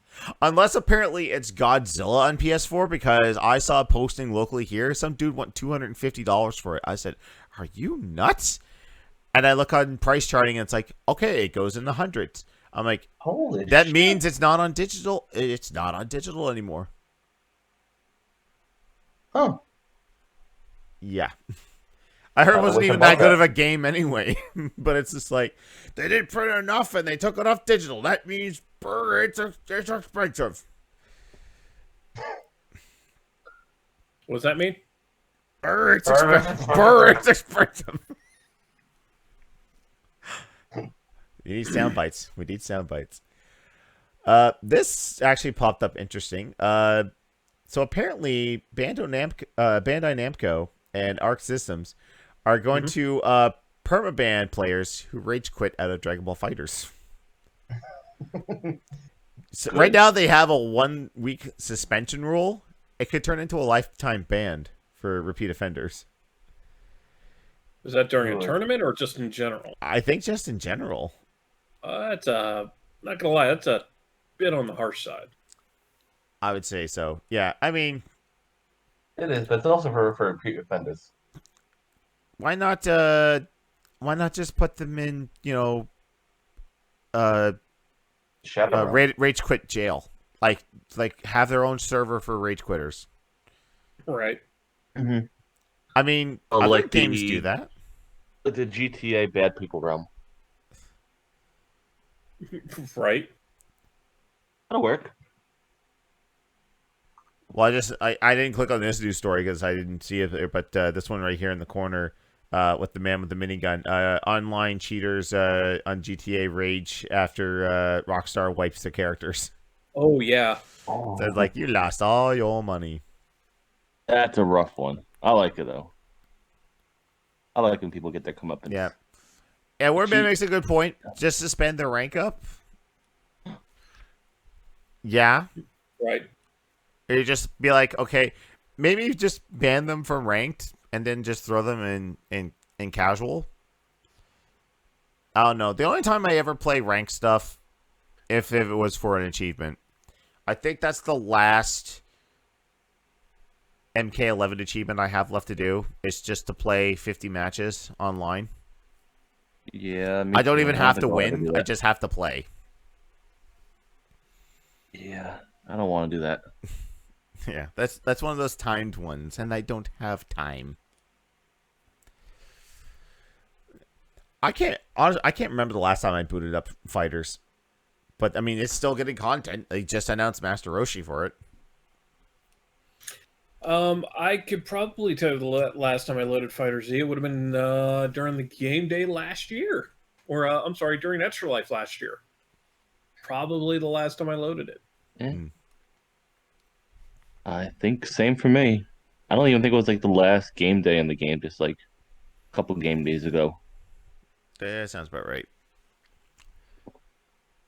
Unless apparently it's Godzilla on PS4 because I saw a posting locally here. Some dude want $250 for it. I said, "Are you nuts?" And I look on price charting and it's like, okay, it goes in the hundreds. I'm like, Holy that shit. means it's not on digital. It's not on digital anymore. Huh. Yeah. I heard it I wasn't wish even I that bought good that. of a game anyway. But it's just like, they didn't print enough and they took it off digital. That means it's expensive. What does that mean? It's expensive. It's expensive. We need sound bites. We need sound bites. This actually popped up interesting. So apparently Bandai Namco and Arc Systems are going to permaban players who rage quit out of Dragon Ball Fighters. So right now they have a 1 week suspension rule. It could turn into a lifetime ban for repeat offenders. Is that during a Really? tournament or just in general? I think just in general. That's not gonna lie, that's a bit on the harsh side. I would say so. Yeah, I mean, It is, but it's also for repeat offenders. why not just put them in, Shadow Realm. rage quit jail. Like have their own server for rage quitters. Right. Mm-hmm. I mean, Oh, other like games the- do that. Like the GTA Bad People realm. Right. That'll work. Well, I didn't click on this news story because I didn't see it, but this one right here in the corner with the man with the minigun. Online cheaters on GTA rage after Rockstar wipes their characters. Oh yeah. Oh, So it's like, you lost all your money. that's a rough one. I like it though. I like when people get their comeuppance. Yeah. Yeah, Warman makes a good point. Just suspend their rank up. Yeah. Right. You just be like, okay, maybe just ban them from ranked and then just throw them in casual. I don't know. The only time I ever play ranked stuff, if it was for an achievement, I think that's the last MK11 achievement I have left to do. It's just to play 50 matches online. Yeah, I don't even have to want win. do I that. just have to play. Yeah, I don't want to do that. Yeah, that's one of those timed ones, and I don't have time. I can't remember the last time I booted up Fighters, but I mean it's still getting content. They just announced Master Roshi for it. I could probably tell you the last time I loaded Fighter Z, it would have been during the game day last year, or I'm sorry, during Extra Life last year. Probably the last time I loaded it. Yeah. I think same for me. I don't even think it was like the last game day in the game, just like a couple game days ago. That sounds about right.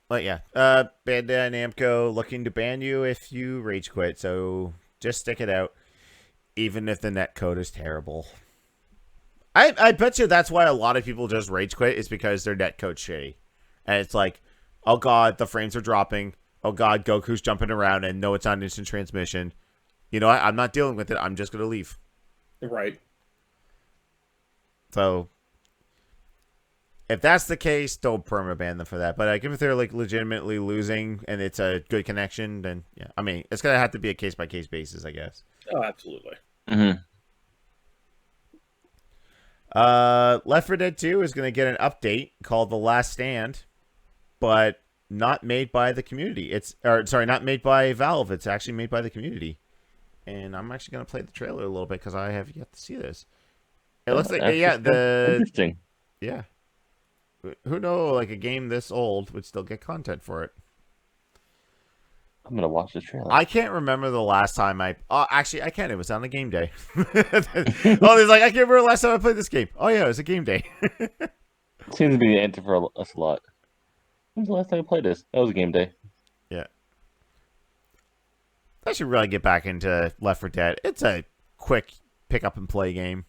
But yeah, Bandai Namco looking to ban you if you rage quit, so just stick it out, even if the net code is terrible. I bet you that's why a lot of people just rage quit is because their net code's shitty. And it's like, oh god, the frames are dropping. Oh god, Goku's jumping around and no, it's not instant transmission. You know what? I'm not dealing with it. I'm just going to leave. Right. So, if that's the case, don't permaban them for that. But if they're like legitimately losing and it's a good connection, then yeah. I mean, it's going to have to be a case-by-case basis, I guess. Oh, absolutely. Mm-hmm. Left 4 Dead 2 is going to get an update called The Last Stand, but not made by the community. Not made by Valve. It's actually made by the community. And I'm actually going to play the trailer a little bit because I have yet to see this. It looks like, interesting. Yeah. Who knows, like a game this old would still get content for it. I'm gonna watch the trailer. I can't remember the last time actually, I can. It was on a game day. He's like, I can't remember the last time I played this game. Oh, yeah, it was a game day. Seems to be the answer for us a lot. When's the last time I played this? That was a game day. Yeah. I should really get back into Left 4 Dead. It's a quick pick up and play game.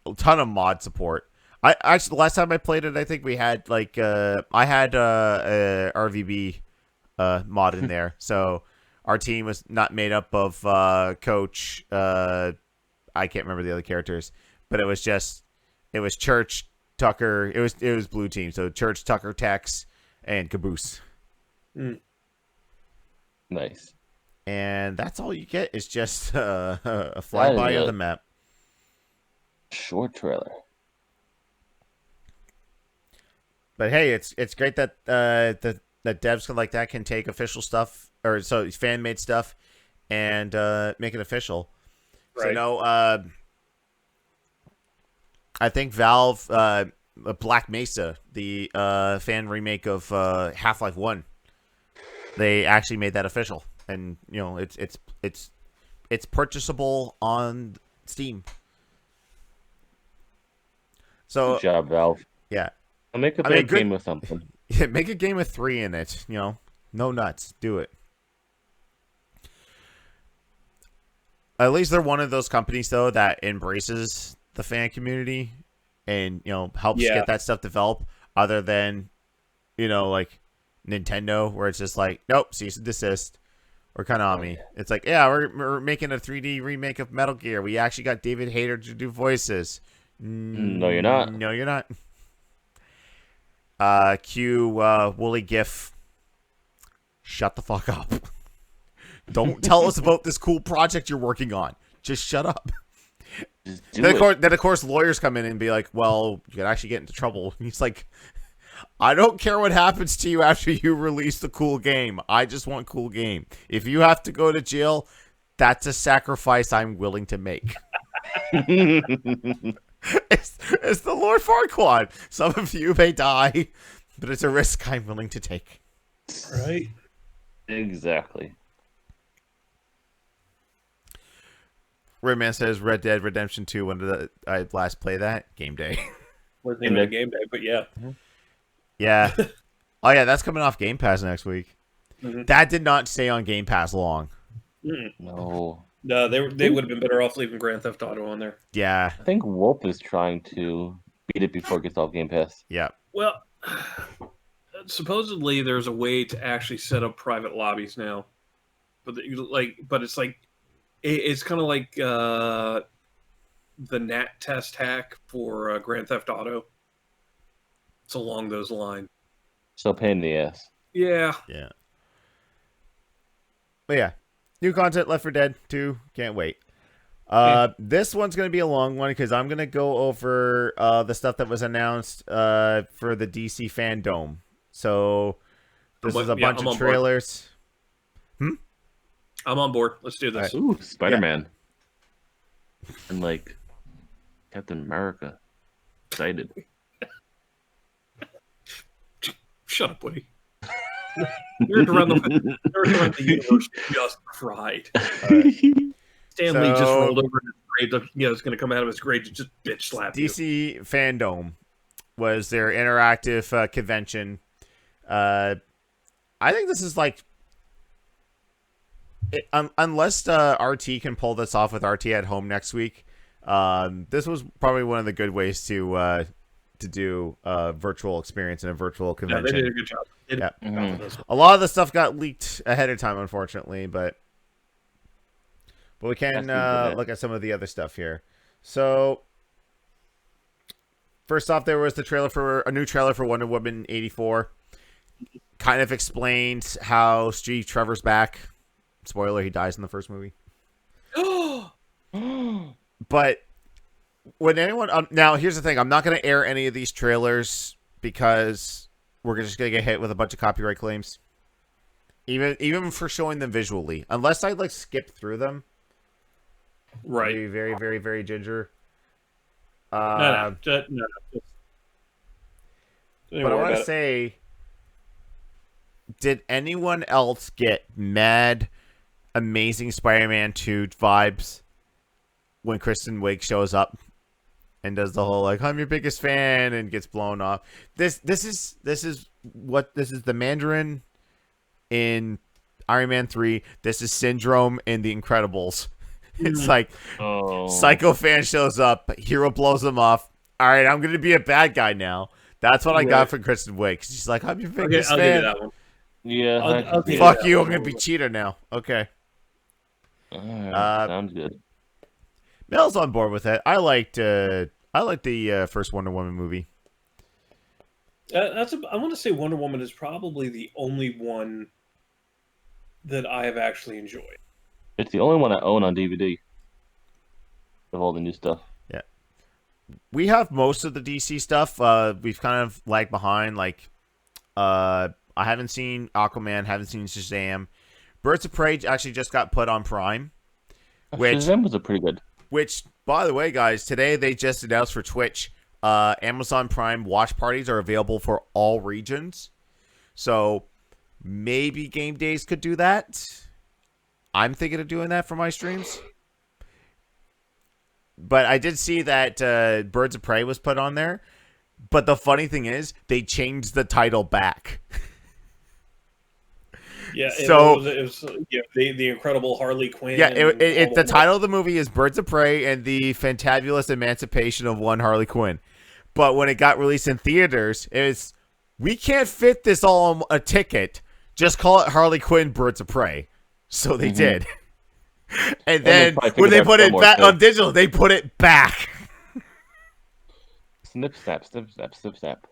A ton of mod support. The last time I played it, I think we had I had a RVB mod in there. So our team was not made up of Coach. I can't remember the other characters, but it was Church, Tucker. It was blue team. So Church, Tucker, Tex, and Caboose. Mm. Nice. And that's all you get is just a flyby of the map. Short trailer. But hey, it's great that that devs like that can take official stuff fan made stuff and make it official. Right. So I think Valve Black Mesa, the fan remake of Half-Life 1, they actually made that official, and it's purchasable on Steam. So Good job, Valve. yeah. I'll make a big game with something. Yeah, make a game with 3 in it. No nuts. Do it. At least they're one of those companies, though, that embraces the fan community and, helps get that stuff developed, other than, like Nintendo, where it's just like, nope, cease and desist. Or Konami. It's like, yeah, we're making a 3D remake of Metal Gear. We actually got David Hayter to do voices. No, you're not. No, you're not. Cue Wooly GIF. Shut the fuck up. Don't tell us about this cool project you're working on. Just shut up. Just Then of course lawyers come in and be like, well, you could actually get into trouble. And he's like, I don't care what happens to you after you release the cool game. I just want cool game. If you have to go to jail, that's a sacrifice I'm willing to make. It's the Lord Farquaad. Some of you may die, but it's a risk I'm willing to take. Right. Exactly. Redman says Red Dead Redemption 2. When did I last play that? Game day. Wasn't even a game day, but yeah. Yeah. Oh yeah, that's coming off Game Pass next week. Mhm. That did not stay on Game Pass long. No. No, they would have been better off leaving Grand Theft Auto on there. Yeah. I think Wolf is trying to beat it before it gets off Game Pass. Yeah. Well, supposedly there's a way to actually set up private lobbies now, but it's like it's kind of like the NAT test hack for Grand Theft Auto. It's along those lines. So pain in the ass. Yeah. Yeah. But yeah. New content, Left 4 Dead 2. Can't wait. This one's going to be a long one because I'm going to go over the stuff that was announced for the DC Fandom. So this is a bunch of trailers. I'm on board. Let's do this. Ooh, Spider-Man. And like Captain America. Excited. Shut up, Woody. Nerd around the universe just cried. Stan Lee just rolled over in his grave. It's going to come out of his grave to just bitch slap you. DC Fandom was their interactive convention. I think this is like, unless RT can pull this off with RT at home next week, this was probably one of the good ways to do a virtual experience and a virtual convention. Yeah, they did a good job. A lot of the stuff got leaked ahead of time, unfortunately, but we can look at some of the other stuff here. So, first off, there was a new trailer for Wonder Woman 84. Kind of explained how Steve Trevor's back. Spoiler, he dies in the first movie. But when anyone... now, here's the thing. I'm not going to air any of these trailers because we're just going to get hit with a bunch of copyright claims. Even for showing them visually. Unless I, skip through them. Right. Be very, very, very ginger. No. But I want to say... Did anyone else get mad, Amazing Spider-Man 2 vibes when Kristen Wiig shows up and does the whole I'm your biggest fan and gets blown off? This is the Mandarin in Iron Man 3. This is Syndrome in The Incredibles. It's Psycho fan shows up, hero blows him off. All right, I'm gonna be a bad guy now. That's what I got from Kristen Wiig. She's like, I'm your biggest fan. I'll give you that one. Yeah. Fuck you, I'm going to be cheater now. Okay. Sounds good. Mel's on board with it. I liked the first Wonder Woman movie. I want to say Wonder Woman is probably the only one that I have actually enjoyed. It's the only one I own on DVD of all the new stuff. Yeah. We have most of the DC stuff. We've kind of lagged behind. I haven't seen Aquaman, haven't seen Shazam. Birds of Prey actually just got put on Prime. Shazam was pretty good. Which, by the way, guys, today they just announced for Twitch, Amazon Prime watch parties are available for all regions. So maybe Gamedays could do that. I'm thinking of doing that for my streams. But I did see that Birds of Prey was put on there. But the funny thing is, they changed the title back. Yeah, so it was the Incredible Harley Quinn. Yeah, the title of the movie is Birds of Prey and the Fantabulous Emancipation of One Harley Quinn. But when it got released in theaters, we can't fit this all on a ticket. Just call it Harley Quinn Birds of Prey. So they did. And then when they put it back on digital, they put it back. Snip, snap, snip, snap, snip, snap.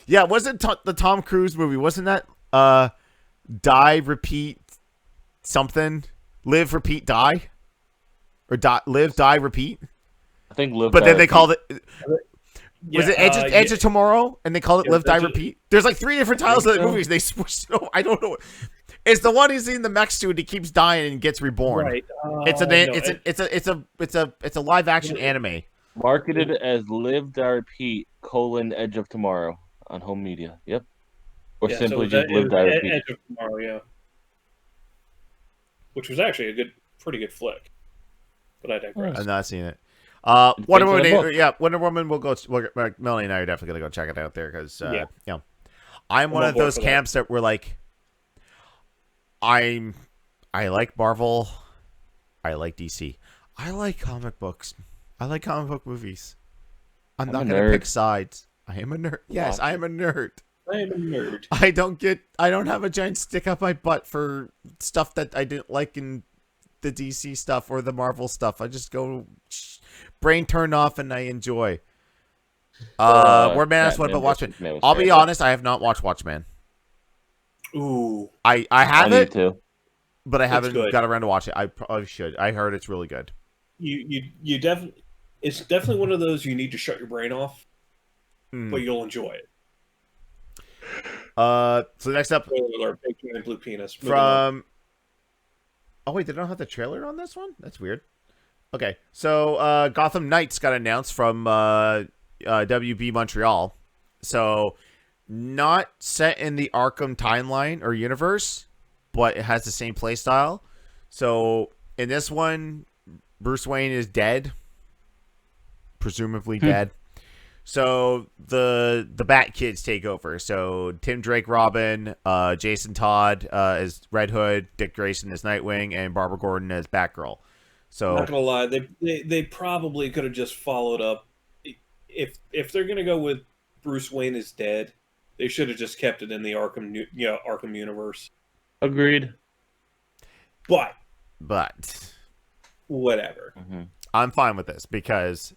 Yeah, wasn't the Tom Cruise movie? Wasn't that Die, Repeat, something? Live, Repeat, Die? Or Live, Die, Repeat? I think Live, But Die, then they Repeat. called it... Was it Edge of Tomorrow? And they called it Live, Die, Repeat? There's 3 different titles of the movies. They switched it. I don't know. It's the one he's in the mech suit. He keeps dying and gets reborn. Right. It's a live action anime. Marketed as Live, Die, Repeat, Edge of Tomorrow on home media. Yep. Or simply just Live, Die, Repeat. Edge of Tomorrow, yeah. Which was actually a pretty good flick. But I digress. I've not seen it. Wonder based on a Woman. book. Yeah, Wonder Woman. Melanie and I are definitely gonna go check it out there because Yeah. you know, I'm one on of board those for that. camps that were like, I like Marvel, I like DC, I like comic books, I like comic book movies. I'm not a gonna nerd. pick sides. I am a nerd. Yes, I am a nerd. I am a nerd. I don't have a giant stick up my butt for stuff that I didn't like in the DC stuff or the Marvel stuff. I just go brain turned off and I enjoy. Word man asked what about Batman Watchmen? versus Superman was I'll be terrible. honest, I have not watched Watchmen. Ooh, I I have need it, to. but I haven't good. got around to watch it. I probably should. I heard it's really good. you definitely. It's definitely one of those you need to shut your brain off, but you'll enjoy it. So next up Spoiler alert, big giant blue penis. Moving on. from. Oh wait, they don't have the trailer on this one. That's weird. Okay, so Gotham Knights got announced from WB Montreal. So not set in the Arkham timeline or universe, but it has the same playstyle. So in this one, Bruce Wayne is dead, presumably dead. So the Bat Kids take over. So Tim Drake, Robin, Jason Todd as Red Hood, Dick Grayson as Nightwing, and Barbara Gordon as Batgirl. So Not gonna lie, they probably could have just followed up. If they're gonna go with Bruce Wayne is dead, they should have just kept it in the Arkham universe. Agreed. But whatever. I'm fine with this because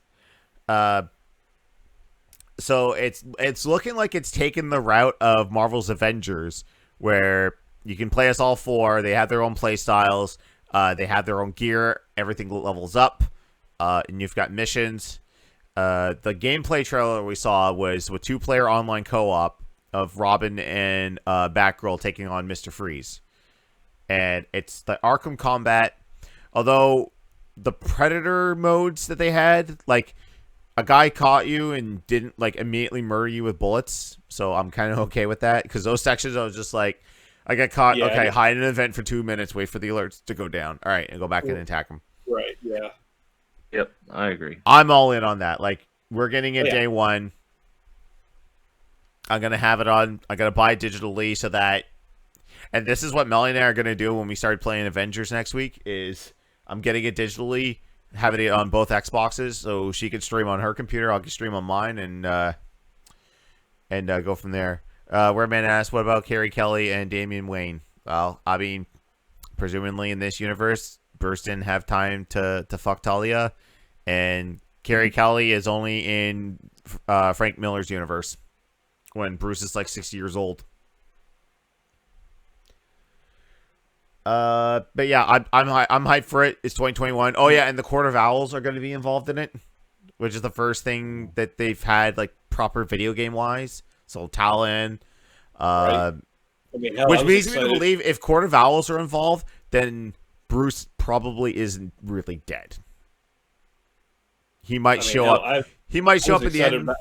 so it's looking like it's taken the route of Marvel's Avengers, where you can play as all four. They have their own play styles. They have their own gear. Everything levels up, and you've got missions. The gameplay trailer we saw was with 2-player online co-op of Robin and Batgirl taking on Mr. Freeze, and it's the Arkham combat. Although the Predator modes that they had, like, a guy caught you and didn't like immediately murder you with bullets, so I'm kind of okay with that because those sections I was just like, I got caught. Yeah, okay, yeah. hide in an event for 2 minutes, wait for the alerts to go down. All right, and go back and attack them. Right? Yeah. Yep, I agree. I'm all in on that. Like, we're getting it Oh, yeah. day one. I'm gonna have it on. I'm gonna buy it digitally so that, and this is what Melanie and I are gonna do when we start playing Avengers next week. Is I'm getting it digitally, having it on both Xboxes, so she can stream on her computer, I can stream on mine, and go from there. Wordman asked, what about Carrie Kelly and Damian Wayne? Well, I mean, presumably in this universe, Bruce didn't have time to fuck Talia, and Carrie Kelly is only in Frank Miller's universe when Bruce is like 60 years old. But yeah, I'm hyped for it. It's 2021. Oh yeah, and the Court of Owls are going to be involved in it, which is the first thing that they've had like proper video game wise. So Talon, Right. I mean, hell, which I was leads me to excited. believe if Court of Owls are involved, then Bruce probably isn't really dead. He might I mean, show hell, up. He might show I up was at the excited end. I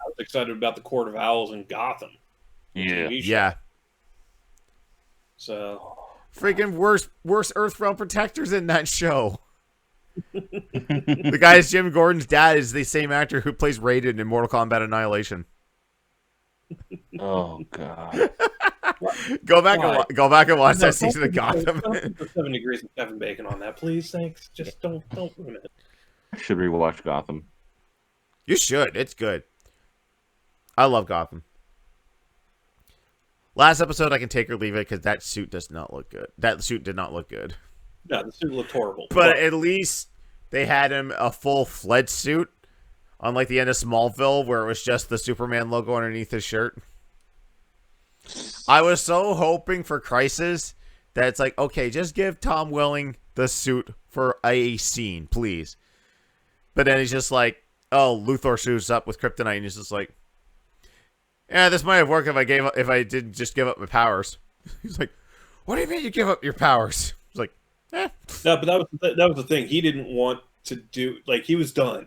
was excited about the Court of Owls in Gotham. Yeah. TV show. Yeah, So freaking worst Earthrealm protectors in that show. The guy is Jim Gordon's dad is the same actor who plays Raiden in Mortal Kombat Annihilation. Oh god. Go back Why? and watch No, that season of don't Gotham. put 7 degrees of Kevin Bacon on that, please. Thanks. Just don't ruin it. I should rewatch Gotham. You should. It's good. I love Gotham. Last episode, I can take or leave it because that suit does not look good. That suit did not look good. No, the suit looked horrible. But at least they had him a full-fledged suit, unlike the end of Smallville, where it was just the Superman logo underneath his shirt. I was so hoping for Crisis that it's like, okay, just give Tom Welling the suit for a scene, please. But then he's just like, oh, Luthor shows up with kryptonite, and he's just like, yeah, this might have worked if I didn't just give up my powers. He's like, what do you mean you give up your powers? It's like, eh. No, but that was the thing. He didn't want to do, like, he was done.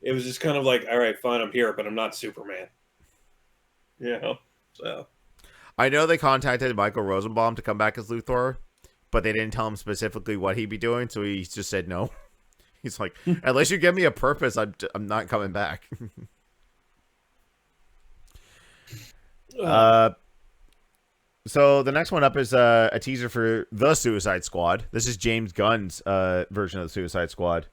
It was just kind of like, all right, fine, I'm here, but I'm not Superman. You know? So I know they contacted Michael Rosenbaum to come back as Luthor, but they didn't tell him specifically what he'd be doing, so he just said no. He's like, unless you give me a purpose, I'm not coming back. So the next one up is a teaser for The Suicide Squad. This is James Gunn's version of the Suicide Squad.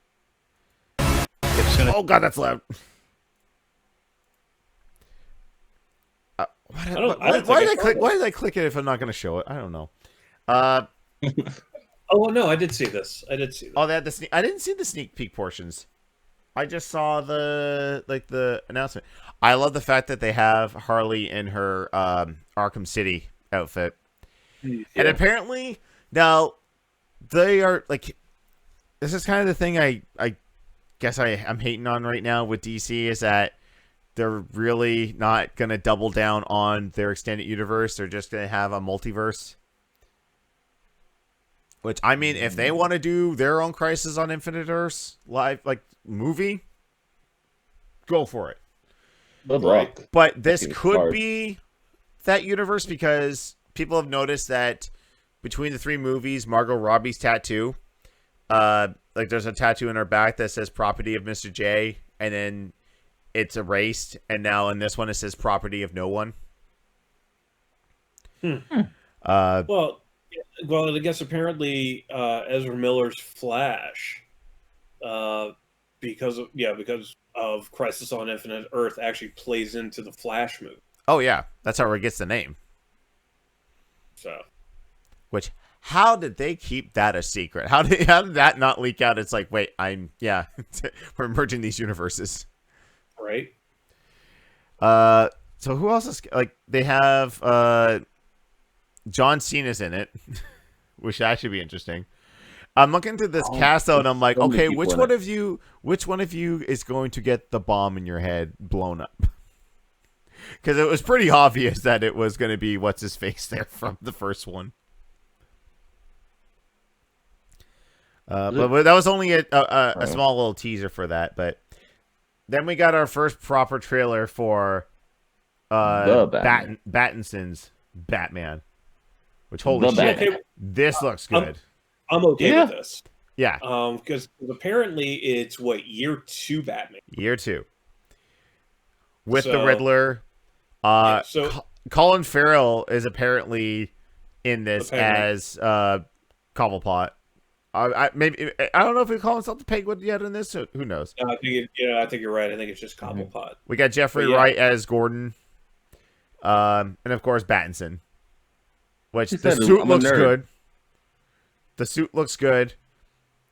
Oh god, that's loud. Why did I click it if I'm not going to show it? I don't know. Oh no, I did see this. Oh, they had the I didn't see the sneak peek portions. I just saw the announcement. I love the fact that they have Harley in her Arkham City outfit. Yeah. And apparently now they are like, this is kind of the thing I guess I'm hating on right now with DC, is that they're really not going to double down on their extended universe. They're just going to have a multiverse. Which, I mean, if they want to do their own Crisis on Infinite Earths live, like, movie, go for it. Good luck. But this could be that universe, because people have noticed that between the 3 movies, Margot Robbie's tattoo, like, there's a tattoo in her back that says property of Mr. J, and then it's erased, and now in this one it says property of no one. Well, I guess apparently Ezra Miller's Flash, because of Crisis on Infinite Earth, actually plays into the Flash movie. Oh yeah, that's how it gets the name. So, which, how did they keep that a secret? How did that not leak out? It's like, wait, we're merging these universes, right? So who else is, like, they have John Cena's in it, which should actually be interesting. I'm looking through this cast though, and I'm like, okay, which one of you is going to get the bomb in your head blown up? Because it was pretty obvious that it was going to be what's his face there from the first one. But that was only a small little teaser for that. But then we got our first proper trailer for Battinson's Batman. Which, holy shit, this looks good. I'm okay with this. Yeah. Because apparently it's, year 2 Batman? Year 2. With the Riddler. Colin Farrell is apparently in this as Cobblepot. I don't know if we call himself the Penguin yet in this. So who knows? I think you're right. I think it's just Cobblepot. We got Jeffrey Wright as Gordon, and of course Battinson. Which the suit looks good. The suit looks good.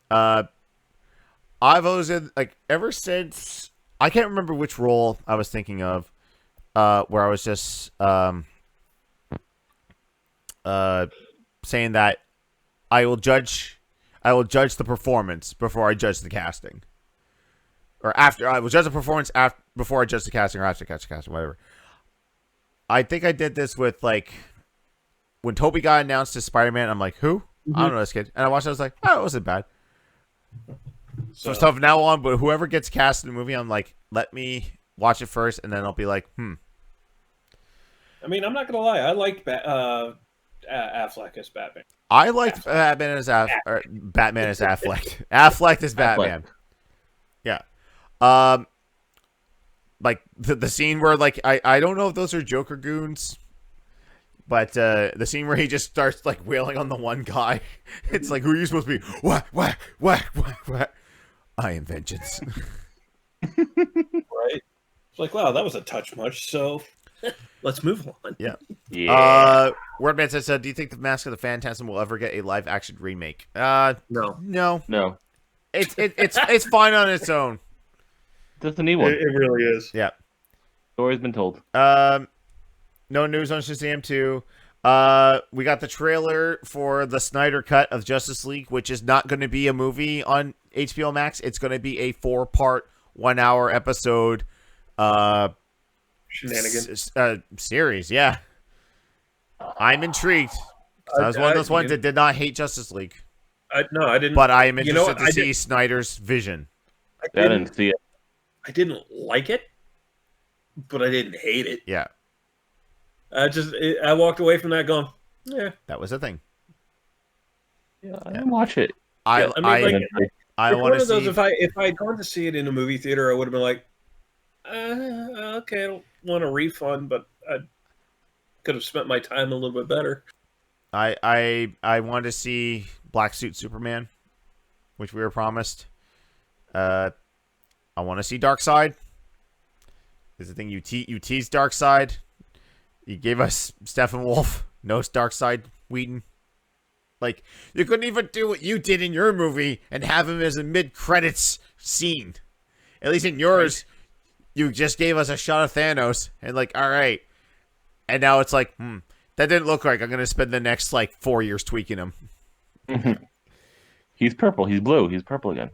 I've always ever since, I can't remember which role I was thinking of, where I was just saying that I will judge the performance before I judge the casting, or after I will judge the performance before I judge the casting, or after the casting, whatever. I think I did this with when Tobey got announced as Spider-Man. I'm like, who? I don't know this kid. And I watched it, I was like, oh, it wasn't bad. So from now on, but whoever gets cast in the movie, I'm like, let me watch it first, and then I'll be like, I mean, I'm not going to lie. I liked Affleck as Batman. I liked Batman as Affleck. Affleck as Batman. Yeah. Like, the scene where, I don't know if those are Joker goons, but the scene where he just starts, wailing on the one guy. It's like, who are you supposed to be? Whack, whack, whack, whack, whack. I am vengeance. Right? It's like, wow, that was a touch much, so let's move on. Yeah. Yeah. Wordman says, do you think the Mask of the Phantasm will ever get a live-action remake? No. No. It's fine on its own. Doesn't need one. It really is. Yeah. Story's been told. No news on Shazam 2. We got the trailer for the Snyder Cut of Justice League, which is not going to be a movie on HBO Max. It's going to be a 4-part, 1-hour episode Shenanigans. Series. Yeah. I'm intrigued. I was one of those ones that did not hate Justice League. No, I didn't. But I am interested to see Snyder's vision. I didn't see it. I didn't like it, but I didn't hate it. Yeah. I walked away from that going, yeah. That was the thing. Yeah, I didn't watch it. I I It's want one to of those. see. If I had gone to see it in a movie theater, I would have been like, okay, I don't want a refund, but I could have spent my time a little bit better. I want to see Black Suit Superman, which we were promised. I want to see Darkseid. Is the thing you teased Darkseid. You gave us Steppenwolf. No Darkseid Whedon. Like, you couldn't even do what you did in your movie and have him as a mid-credits scene. At least in yours, you just gave us a shot of Thanos. And like, all right. And now it's like, that didn't look like I'm going to spend the next, 4 years tweaking him. He's purple. He's blue. He's purple again.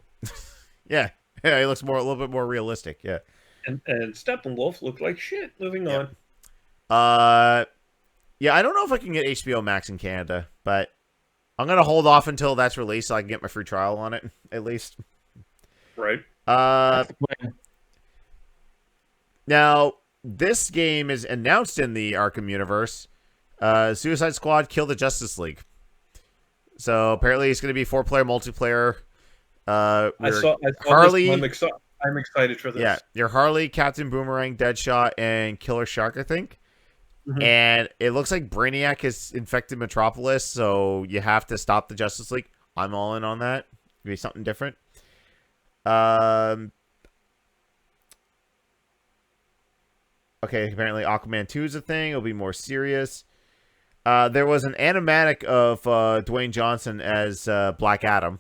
Yeah. Yeah, he looks a little bit more realistic. Yeah. And Steppenwolf looked like shit. Moving on. Yeah, I don't know if I can get HBO Max in Canada, but I'm going to hold off until that's released so I can get my free trial on it, at least. Right. Now, this game is announced in the Arkham universe. Suicide Squad Kill the Justice League. So apparently it's going to be 4-player multiplayer. I saw Harley. this. I'm excited for this. Yeah, you're Harley, Captain Boomerang, Deadshot, and Killer Shark, I think. Mhm. And it looks like Brainiac has infected Metropolis, so you have to stop the Justice League. I'm all in on that. It'll be something different. Okay, apparently Aquaman 2 is a thing. It'll be more serious. There was an animatic of Dwayne Johnson as Black Adam.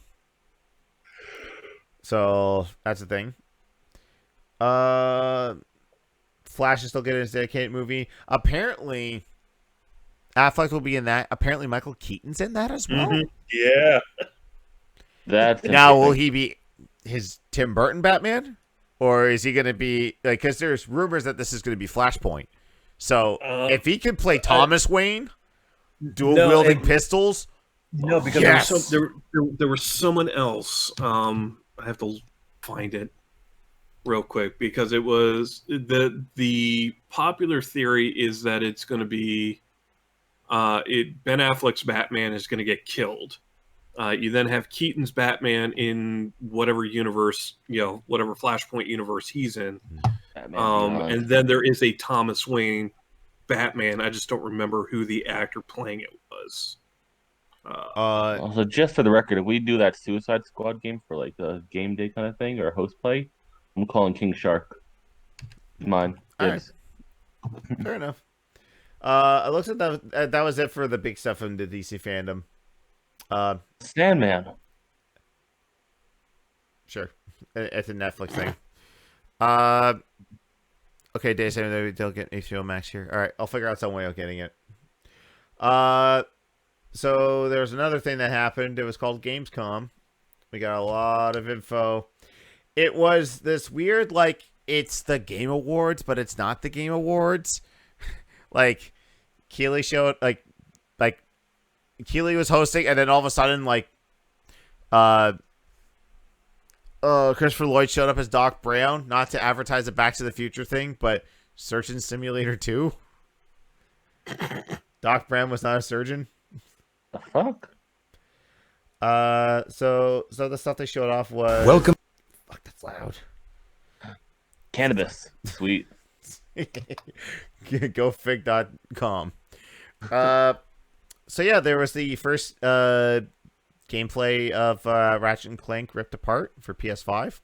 So, that's a thing. Flash is still getting his dedicated movie. Apparently, Affleck will be in that. Apparently, Michael Keaton's in that as well. Mm-hmm. Yeah. That's now, will he be his Tim Burton Batman? Or is he going to be... because there's rumors that this is going to be Flashpoint. So, if he can play Thomas Wayne, dual-wielding pistols... No, because yes. there was someone else. I have to find it real quick because it was the popular theory is that it's going to be Ben Affleck's Batman is going to get killed. You then have Keaton's Batman in whatever universe, whatever Flashpoint universe he's in. And then there is a Thomas Wayne Batman. I just don't remember who the actor playing it was. Also, just for the record, if we do that Suicide Squad game for like a game day kind of thing or a host play, I'm calling King Shark. Mine. All right. Fair enough. It looks like that was it for the big stuff in the DC fandom. Sandman. Sure. It's a Netflix thing. Okay, Dave said they'll get HBO Max here. All right, I'll figure out some way of getting it. So there's another thing that happened. It was called Gamescom. We got a lot of info. It was this weird, it's the Game Awards, but it's not the Game Awards. Keighley showed, Keighley was hosting, and then all of a sudden, Christopher Lloyd showed up as Doc Brown, not to advertise the Back to the Future thing, but Surgeon Simulator 2. Doc Brown was not a surgeon. The fuck? So the stuff they showed off was... Welcome. Fuck, that's loud. Cannabis. Sweet. GoFig.com. So yeah, there was the first gameplay of Ratchet & Clank Ripped Apart for PS5.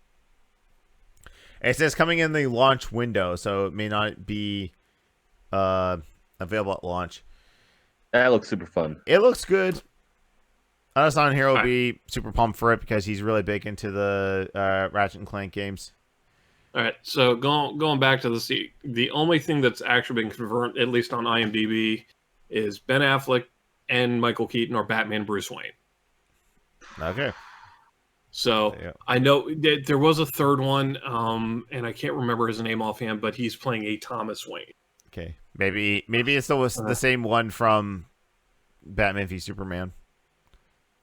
And it says coming in the launch window, so it may not be available at launch. That looks super fun. It looks good. Honestly, here will be super pumped for it because he's really big into the Ratchet & Clank games. All right, so going back to the only thing that's actually been confirmed, at least on IMDb, is Ben Affleck and Michael Keaton are Batman Bruce Wayne. Okay. So yeah. I know that there was a third one, and I can't remember his name offhand, but he's playing a Thomas Wayne. Okay, maybe it's the same one from Batman v Superman.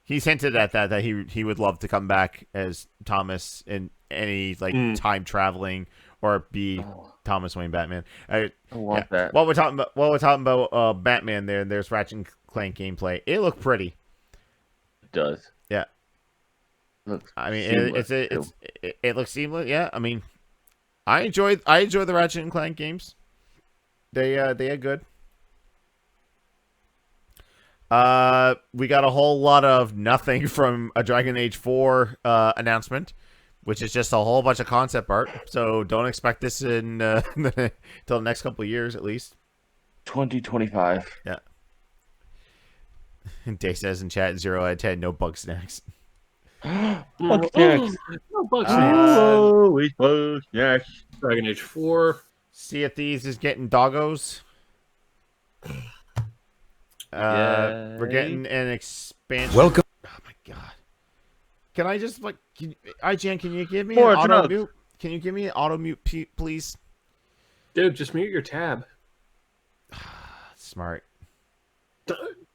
He's hinted at that he would love to come back as Thomas in any time traveling or be Thomas Wayne Batman. I want that. While we're talking about Batman, there's Ratchet & Clank gameplay. It looked pretty. It does. Yeah. Looks I mean, seamless, it looks seamless. Yeah, I mean, I enjoy the Ratchet and Clank games. They are good. We got a whole lot of nothing from a Dragon Age 4 announcement, which is just a whole bunch of concept art. So don't expect this in till the next couple of years at least. 2025. Yeah. Day says in chat 0 out of 10, no bug snacks. Bug snacks. No bug Uh, snacks. Oh, it's bug snacks. Dragon Age 4. Sea of Thieves is getting doggos. We're getting an expansion. Welcome. Oh my god! Can I just IGN? Can you give me More an auto drugs. mute? Can you give me an auto mute, please? Dude, just mute your tab. Smart.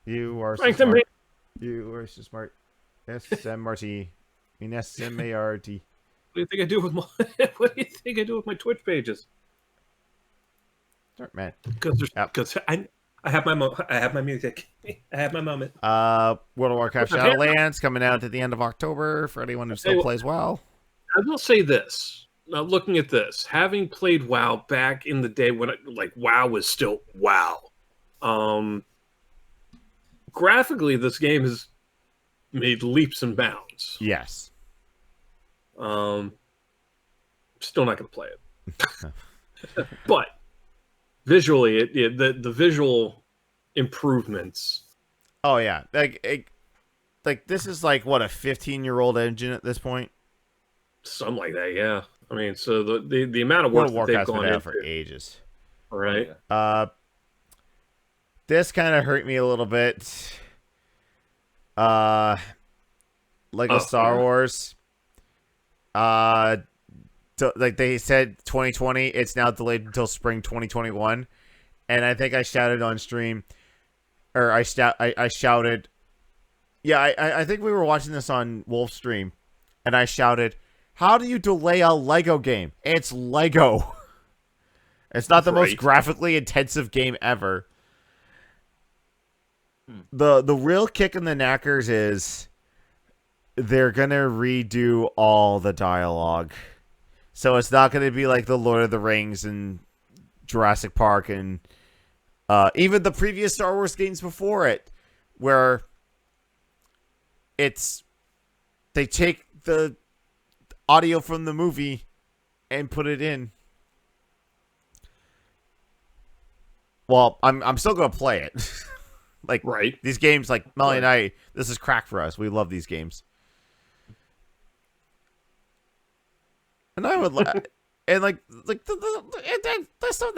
You are so Frank the smart. You are so smart. SMRT. I mean SMART. What do you think I do with my What do you think I do with my Twitch pages? Smart man. Because Yep. I have my I have my music. I have my moment. World of Warcraft Okay. Shadowlands coming out at the end of October for anyone who still plays WoW. I will say this. Now, looking at this, having played WoW back in the day when WoW was still WoW, graphically this game has made leaps and bounds. Yes. Still not going to play it, but visually, the visual improvements. Oh yeah. Like this is like what, a 15-year-old engine at this point. Something like that, yeah. I mean, so the amount of World work of that they've Warcraft's gone been out into, for ages. right? This kind of hurt me a little bit. Lego Star yeah. Wars. Like they said 2020, it's now delayed until spring 2021. And I think I shouted on stream, or I shouted. Yeah, I think we were watching this on Wolf's stream, and I shouted, "How do you delay a Lego game? It's Lego. It's not the most Right. graphically intensive game ever." The real kick in the knackers is they're gonna redo all the dialogue, so it's not gonna be like the Lord of the Rings and Jurassic Park and even the previous Star Wars games before it, where they take the audio from the movie and put it in. Well, I'm still gonna play it. Like, Right. these games, like Melly and I, this is crack for us. We love these games. And I would and that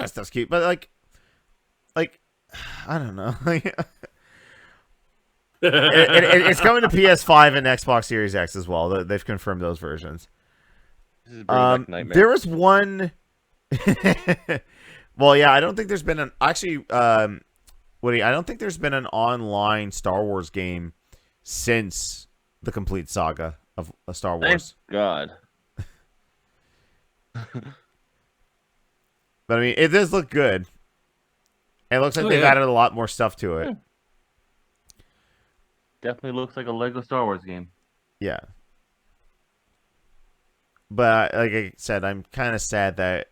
stuff's cute, but like I don't know. It's coming to PS5 and Xbox Series X as well. They've confirmed those versions. This is bringing back Nightmare. There was one. Well, yeah, I don't think there's been an Woody, I don't think there's been an online Star Wars game since the complete saga of Star Thank Wars. God. But I mean, it does look good. It looks like they've yeah. added a lot more stuff to it. Definitely looks like a Lego Star Wars game. Yeah. But like I said, I'm kind of sad that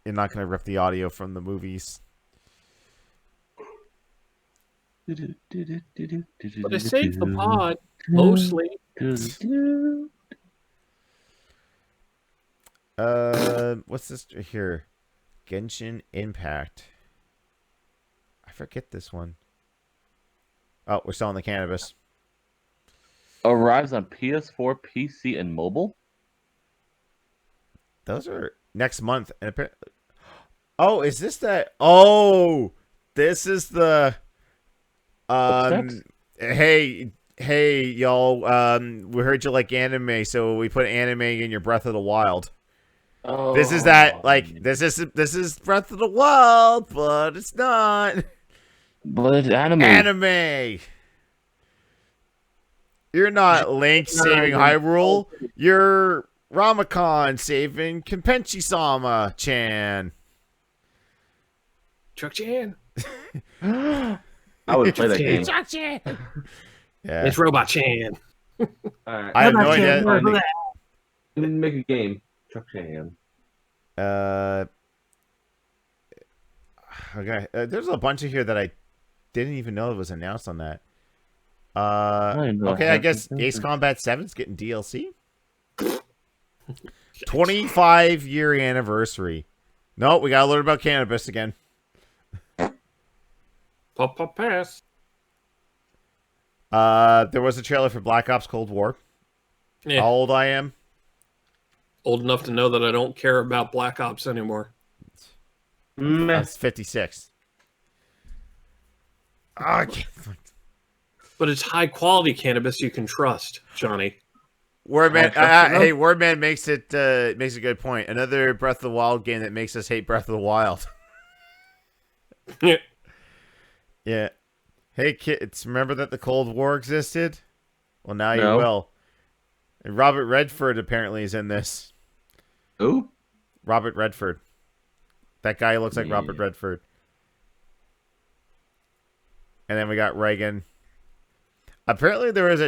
you're not going to rip the audio from the movies. But it saved the pod, mostly. What's this here? Genshin Impact. I forget this one. Oh, we're selling the cannabis. Arrives on PS4, PC, and mobile. Those are next month. And oh, is this that? Oh, this is the. What's Hey, y'all. We heard you like anime, so we put anime in your Breath of the Wild. Oh, This is that. Like this is Breath of the Wild, but it's not. But it's anime. Anime. You're not Link saving Hyrule. You're Ramakon saving Kenpenchi-sama-chan. Chuck Chan. I would play that game. Chuck-chan. Yeah. It's Robot Chan. Alright. I have no How idea. about you? I didn't make a game. Chuck Shanahan. Okay. There's a bunch of here that I didn't even know it was announced on that. don't know Okay, how I guess to- Ace Combat 7's getting DLC. 25-year anniversary. No, we gotta learn about cannabis again. Pop pass. There was a trailer for Black Ops Cold War. Yeah. How old I am? Old enough to know that I don't care about Black Ops anymore. Meh. That's 56. Ah, I can't. But it's high quality cannabis you can trust, Johnny. Wordman, trust it, hey, Wordman makes a good point. Another Breath of the Wild game that makes us hate Breath of the Wild. Yeah. Yeah. Hey kids, remember that the Cold War existed? Well, now No. you will. And Robert Redford apparently is in this. Who? Robert Redford. That guy looks like Yeah. Robert Redford. And then we got Reagan. Apparently there was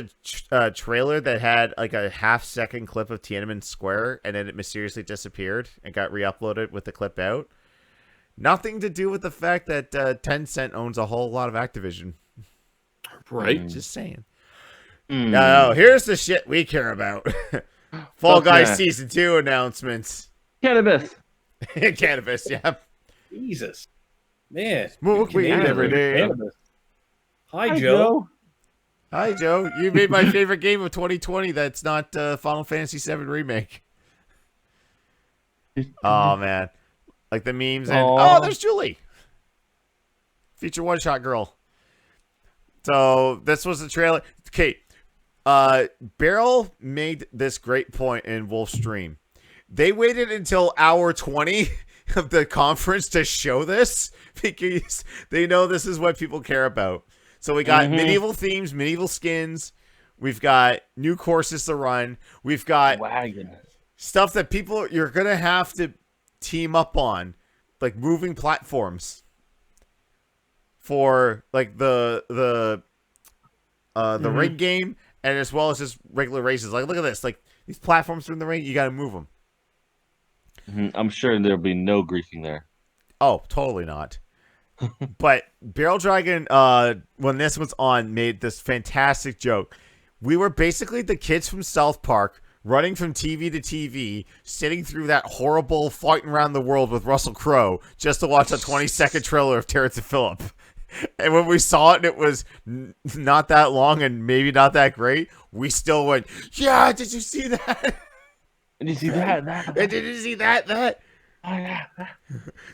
a trailer that had like a half-second clip of Tiananmen Square, and then it mysteriously disappeared and got re-uploaded with the clip out. Nothing to do with the fact that Tencent owns a whole lot of Activision. Right? Just saying. Mm. No, here's the shit we care about. Fall Fuck Guys yeah. Season 2 announcements. Cannabis. Cannabis, yeah. Jesus. Man. Smoke weed Canadian every day. cannabis. Hi, Hi, Joe. Hi, Joe. You made my favorite game of 2020 that's not Final Fantasy VII Remake. Oh, man. Like the memes and... Aw. Oh, there's Julie. Feature one-shot girl. So, this was the trailer. Okay. Beryl made this great point in Wolf's stream. They waited until hour 20 of the conference to show this because they know this is what people care about. So we got medieval themes, medieval skins. We've got new courses to run. We've got Wagon. stuff that you're going to have to team up on, like moving platforms for like the ring game, and as well as just regular races. Like, look at this. Like, these platforms in the ring, you got to move them. I'm sure there'll be no griefing there. Oh, totally not. But Barrel Dragon, when this was on, made this fantastic joke. We were basically the kids from South Park running from TV to TV, sitting through that horrible fighting around the world with Russell Crowe just to watch a 20-second trailer of Terrence and Phillip. And when we saw it and it was not that long and maybe not that great, we still went, yeah, did you see that? Did you see that? Did you see that? Oh, yeah.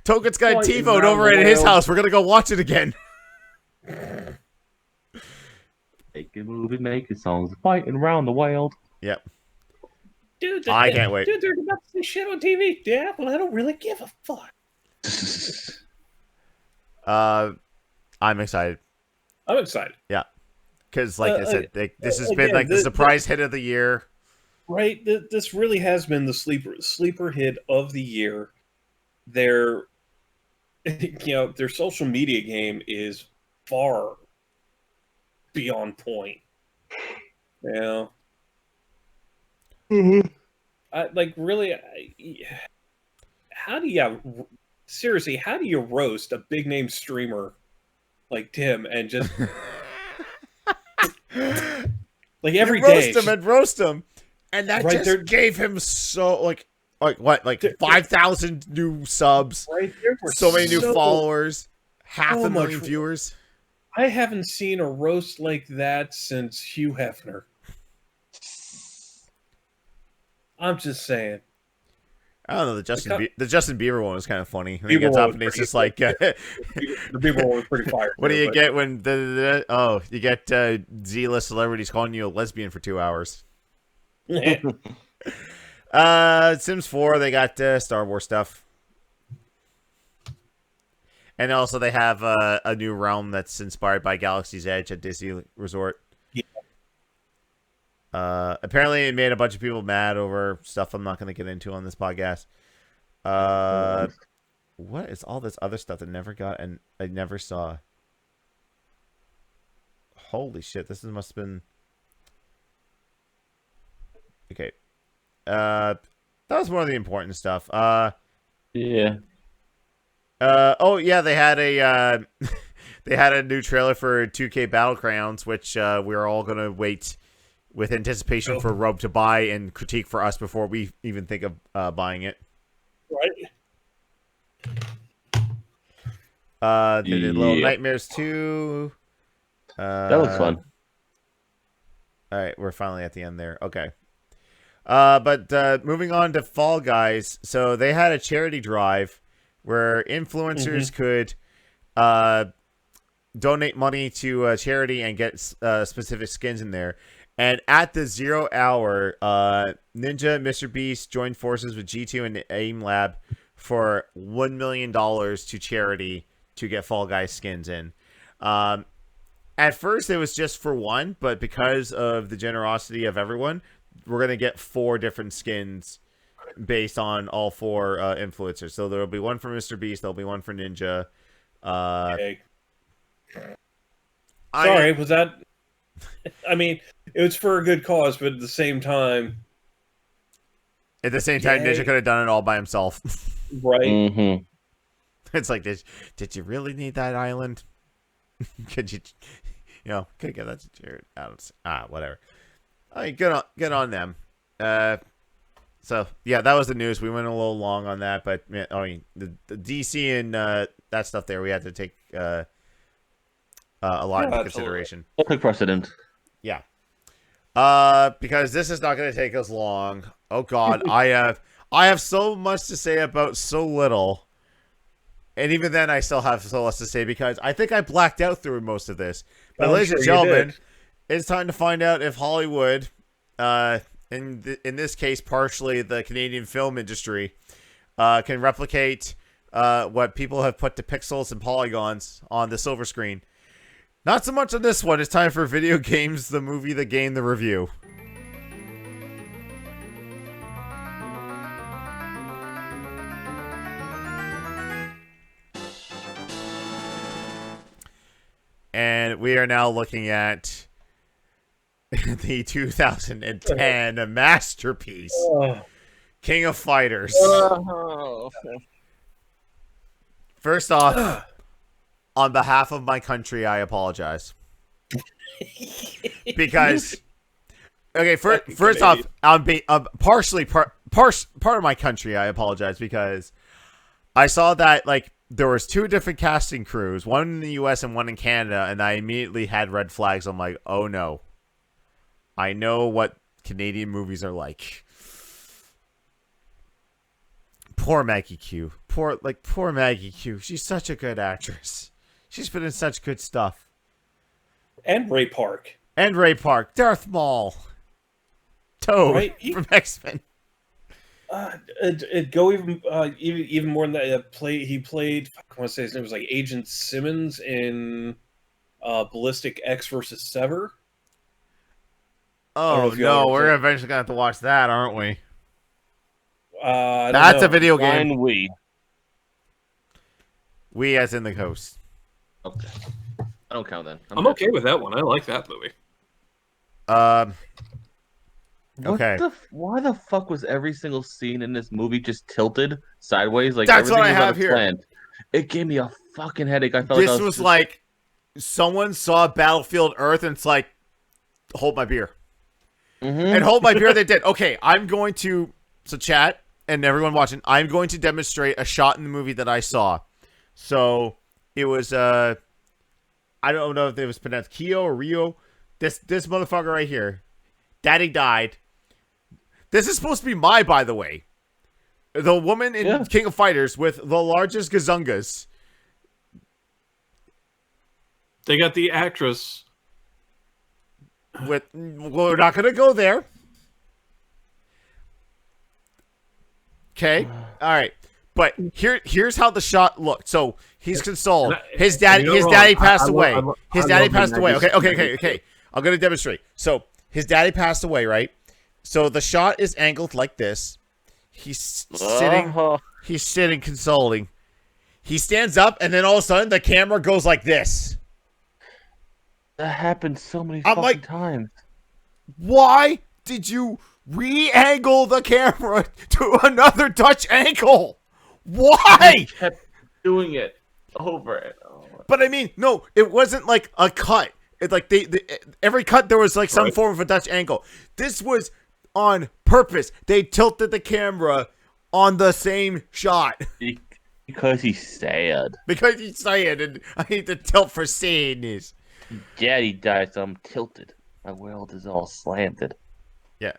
Token's got Fighting T-Vote around over the at his world. house. We're going to go watch it again. Making movies, making songs, fighting around the world. Yep. Dude, I can't wait. Dude, they're about to say shit on TV. Yeah, well, I don't really give a fuck. I'm excited. I'm excited. Yeah. Because, like I said, this has been again, like the surprise hit of the year. Right? This really has been the sleeper hit of the year. Their their social media game is far beyond point. Yeah. How do you seriously? How do you roast a big name streamer like Tim and just like every You day? roast him, and that Right, just there- gave him so like 5,000 new subs, Right, there were so many new followers, half so a million much- viewers. I haven't seen a roast like that since Hugh Hefner. I'm just saying. I don't know. The Justin Bieber one was kind of funny. And Bieber he gets one up was and it's pretty just like, The people were pretty fired. what do you but- get when you get Z-list celebrities calling you a lesbian for 2 hours? Sims 4, they got Star Wars stuff. And also they have a new realm that's inspired by Galaxy's Edge at Disney Resort. Yeah. Apparently it made a bunch of people mad over stuff I'm not going to get into on this podcast. What is all this other stuff that never got and I never saw? Holy shit, this must have been... Okay. That was more of the important stuff. Yeah. Oh yeah, they had a they had a new trailer for 2K Battlegrounds, which we're all gonna wait with anticipation for Rob to buy and critique for us before we even think of buying it. Right. They did Little Nightmares 2. That looks fun. All right, we're finally at the end there. Okay. But moving on to Fall Guys. So they had a charity drive where influencers could donate money to a charity and get specific skins in there. And at the 0 hour, Ninja and Mr. Beast joined forces with G2 and AIM Lab for $1 million to charity to get Fall Guys skins in. At first, it was just for one, but because of the generosity of everyone, we're going to get 4 different skins based on all 4 influencers. So there will be one for Mr. Beast, there'll be one for Ninja. Okay. Sorry, was that... I mean, it was for a good cause, but at the same time... Ninja could have done it all by himself. Right? Mm-hmm. It's like, did you really need that island? Could you could get that to Jared Adams? Whatever. I mean, good on them. So yeah, that was the news. We went a little long on that, but I mean, the DC and that stuff there, we had to take a lot into consideration. I'll take precedent. Yeah. Because this is not going to take us long. Oh God, I have so much to say about so little. And even then, I still have so less to say because I think I blacked out through most of this. But ladies and gentlemen, it's time to find out if Hollywood, in this case, partially the Canadian film industry, can replicate what people have put to pixels and polygons on the silver screen. Not so much on this one. It's time for Video Games, the Movie, the Game, the Review. And we are now looking at the 2010 masterpiece, King of Fighters. First off, on behalf of my country, I apologize. Because, okay, first off, partially part of my country, I apologize because I saw that there was 2 different casting crews, one in the US and one in Canada, and I immediately had red flags. I'm like, oh no. I know what Canadian movies are like. Poor Maggie Q. Poor Maggie Q. She's such a good actress. She's been in such good stuff. And Ray Park. Darth Maul. Toad from X-Men. Go even more than that. He played. I want to say his name was Agent Simmons in Ballistic X versus Sever. Oh no, we're eventually gonna have to watch that, aren't we? That's a video game. Fine, We as in the host. Okay, I don't count then. I'm okay with that one. I like that movie. Okay. Why the fuck was every single scene in this movie just tilted sideways? That's everything what I was have here. Planned. It gave me a fucking headache. I felt this was like someone saw Battlefield Earth and it's like, hold my beer. And hold my beer they did. Okay, I'm going to, so chat and everyone watching, I'm going to demonstrate a shot in the movie that I saw. So it was, I don't know if it was pronounced Kyo or Rio. This motherfucker right here. Daddy died. This is supposed to be by the way. The woman in King of Fighters with the largest gazungas. They got the actress. We're not going to go there. Okay. All right. But here's how the shot looked. So he's consoled. His daddy passed away. His daddy passed away. Okay. I'm going to demonstrate. So his daddy passed away, right? So the shot is angled like this. He's sitting consoling. He stands up and then all of a sudden the camera goes like this. That happened so many fucking times. Why did you re-angle the camera to another Dutch angle. Why? He kept doing it over and over. But I mean, no, it wasn't like a cut. It's like every cut there was like some Right. form of a Dutch angle. This was on purpose. They tilted the camera on the same shot Because he's sad. because he's saying, and I need to tilt for sadness. Daddy died, so I'm tilted. My world is all slanted. Yeah.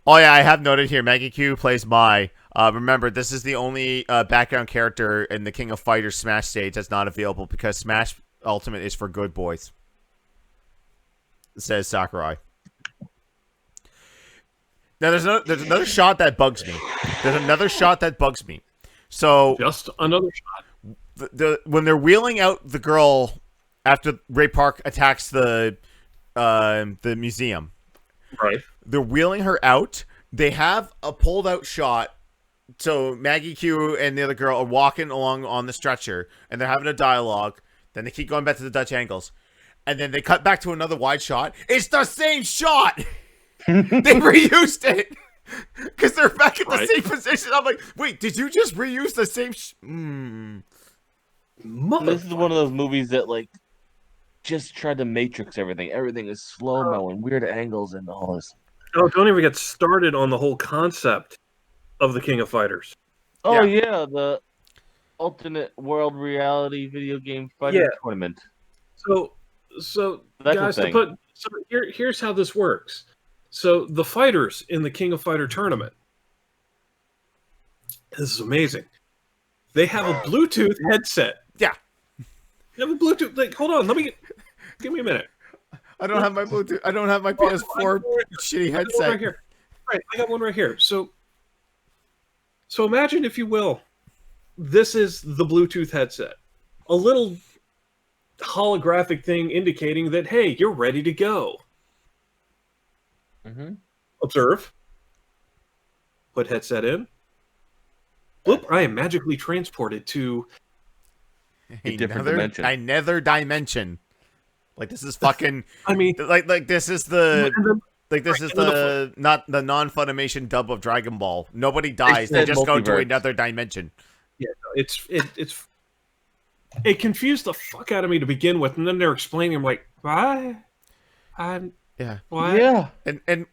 Oh yeah, I have noted here. Maggie Q plays Mai. Remember, this is the only background character in the King of Fighters Smash stage that's not available because Smash Ultimate is for good boys. Says Sakurai. Now there's another shot that bugs me. There's another shot that bugs me. So Just another shot. when they're wheeling out the girl after Ray Park attacks the museum, Right. they're wheeling her out. They have a pulled out shot. So Maggie Q and the other girl are walking along on the stretcher, and they're having a dialogue. Then they keep going back to the Dutch angles, and then they cut back to another wide shot. It's the same shot. They reused it because they're back at the Right. same position. I'm like, wait, did you just reuse the same? This is one of those movies that like just tried to matrix everything. Everything is slow-mo and weird angles and all this. Oh, don't even get started on the whole concept of the King of Fighters. Oh Yeah. yeah, the alternate world reality video game fighting Yeah. tournament. So That's a guys, thing. here's how this works. So the fighters in the King of Fighter tournament. This is amazing. They have a Bluetooth headset. Yeah. They have a Bluetooth. Like, hold on, give me a minute. I don't have my Bluetooth. I don't have my PS4 shitty I got one right headset. here. Right, I got one right here. So imagine, if you will, this is the Bluetooth headset. A little holographic thing indicating that, hey, you're ready to go. Mm-hmm. Observe. Put headset in. Bloop, I am magically transported to... A different dimension. Another dimension. Like this is fucking I mean... like this is the and then- like this is and then the not the non-Funimation dub of Dragon Ball. Nobody dies. They said just go to multiverse. another dimension. Yeah, it confused the fuck out of me to begin with, and then they're explaining. I'm like, what? Yeah. What? Yeah.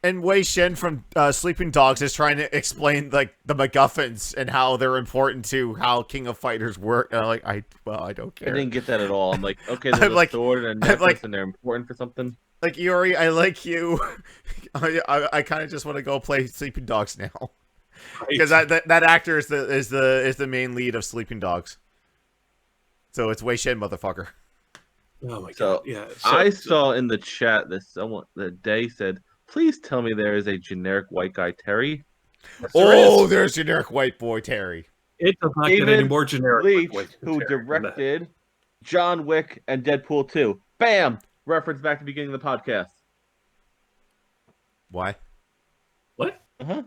And Wei Shen from Sleeping Dogs is trying to explain like the MacGuffins and how they're important to how King of Fighters work. And I'm like, I don't I care. didn't get that at all. I'm like, okay, there's I'm a like- sword and a I'm necklace like- and they're important for something. Like Yuri, I like you. I kind of just want to go play Sleeping Dogs now because that actor is the main lead of Sleeping Dogs. So it's Wei Shen, motherfucker. Oh my So, god! Yeah, I saw in the chat that Day said, "Please tell me there is a generic white guy Terry." Oh, there's generic white boy Terry. it does not get David any more generic. Leach, like who Terry than that. directed John Wick and Deadpool 2. Bam! Reference back to the beginning of the podcast. Why? What? Uh-huh.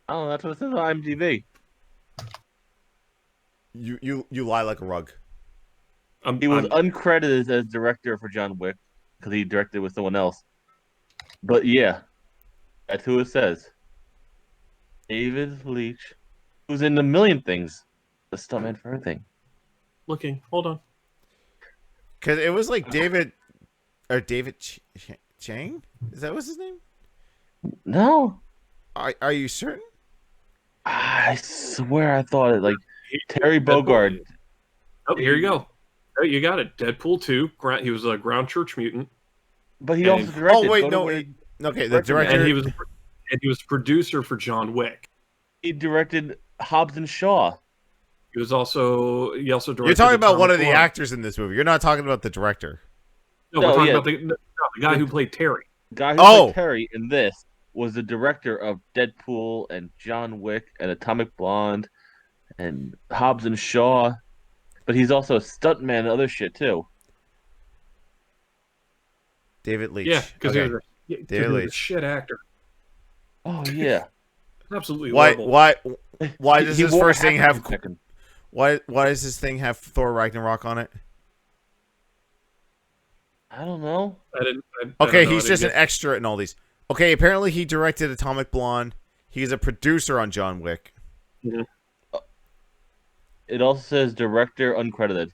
Oh, that's what it says on IMDb. You lie like a rug. He was uncredited as director for John Wick because he directed with someone else. But yeah, that's who it says. David Leach, who's in a million things. The stuntman for everything. looking. Hold on. Because it was like David Chang? Is that what's his name? No, Are you certain? I swear I thought it like Terry Bogard. Oh, here you go. Oh, you got it. Deadpool 2. He was a ground church mutant, But he And- also directed. Oh wait, Go to no. where- Okay, the Director, director. and he was producer for John Wick. He directed Hobbs and Shaw. He also directed. You're talking about one of the Atomic Blonde. actors in this movie. You're not talking about the director. No, we're No, talking yeah. about the guy who played Terry. Guy who Oh! played Terry in this was the director of Deadpool and John Wick and Atomic Blonde and Hobbs and Shaw. But he's also a stuntman and other shit too. David Leach. Yeah, because Okay. he David was a Leach. shit actor. Oh yeah. Absolutely Why? horrible. Why does He this wore first a thing hat have? for a second. Why does this thing have Thor Ragnarok on it? I don't know. I didn't Okay, know, he's I just an didn't extra in all these. Okay, apparently he directed Atomic Blonde. He's a producer on John Wick. Mm-hmm. It also says director uncredited.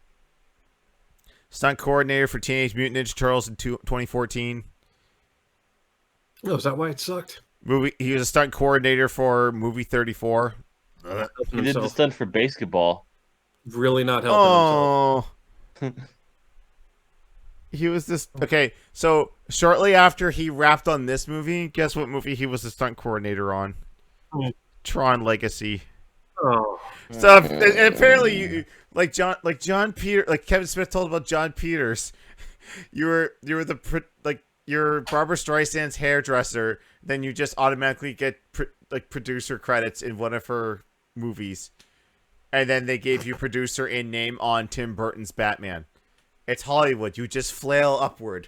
Stunt coordinator for Teenage Mutant Ninja Turtles in 2014. Oh, is that why it sucked? He was a stunt coordinator for movie 34. He did the stunt for basketball. Really not helping himself. He was this... Okay, so shortly after he wrapped on this movie, guess what movie he was the stunt coordinator on? Tron Legacy. Oh. So and apparently, like John Peter, like Kevin Smith told about John Peters, you were you're Barbara Streisand's hairdresser. Then you just automatically get producer credits in one of her movies, and then they gave you producer in name on Tim Burton's Batman. It's Hollywood. You just flail upward.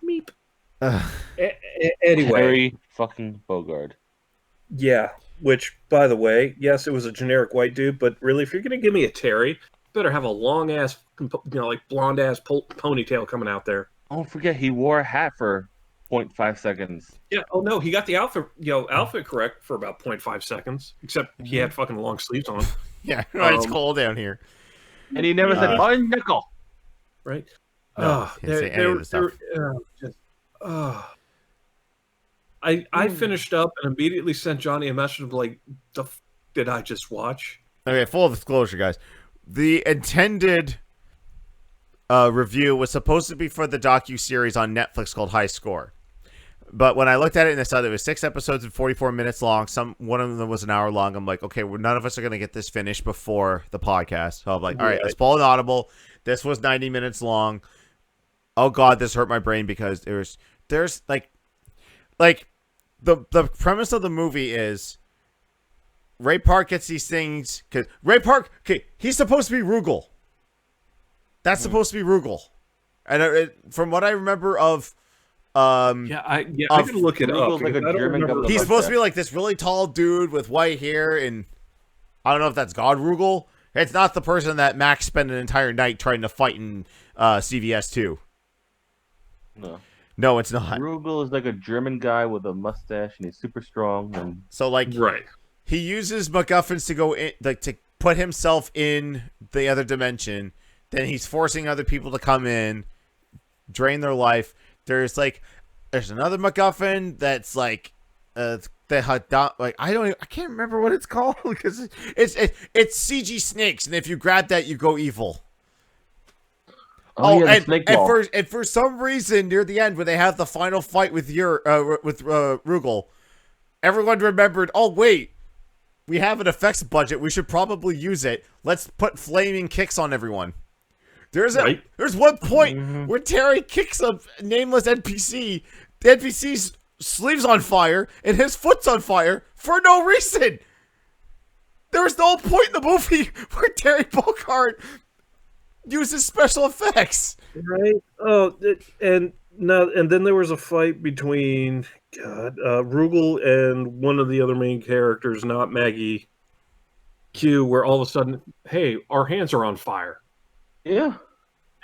Meep. Anyway, Terry fucking Bogard. Yeah, which, by the way, yes, it was a generic white dude, but really, if you're gonna give me a Terry, you better have a long ass, like blonde ass ponytail coming out there. Don't forget, he wore a hat for 0.5 seconds. Yeah. Oh no, he got the outfit correct for about 0.5 seconds, except he had fucking long sleeves on. Yeah, it's cold down here. And he never said "bun nickel." Right. No, he didn't say any of the stuff. I finished up and immediately sent Johnny a message of like, the f did I just watch? Okay, full disclosure, guys. The intended review was supposed to be for the docu-series on Netflix called High Score. But when I looked at it and I saw that it was 6 episodes and 44 minutes long, one of them was an hour long, I'm like, okay, well, none of us are going to get this finished before the podcast. So I'm like, all right, let's pull an audible. This was 90 minutes long. Oh, God, this hurt my brain because there's the premise of the movie is Ray Park gets these things because Ray Park, okay, he's supposed to be Rugal. That's supposed to be Rugal, and from what I remember of, I can look it up. Like a German he's supposed to be like this really tall dude with white hair, and I don't know if that's God Rugal. It's not the person that Max spent an entire night trying to fight in CVS 2. No, it's not. Rugal is like a German guy with a mustache, and he's super strong. And so, like, right, he uses MacGuffins to go in, like, to put himself in the other dimension. Then he's forcing other people to come in, drain their life. There's another MacGuffin that's like, I can't remember what it's called because it's CG snakes, and if you grab that, you go evil. And for some reason near the end when they have the final fight with Rugal, everyone remembered, oh wait, we have an effects budget, we should probably use it. Let's put flaming kicks on everyone. There's one point where Terry kicks a nameless NPC. The NPC's sleeve's on fire and his foot's on fire for no reason. There was no point in the movie where Terry Bogard uses special effects. Right. Oh, and then there was a fight between Rugal and one of the other main characters, not Maggie Q, where all of a sudden, hey, our hands are on fire. Yeah.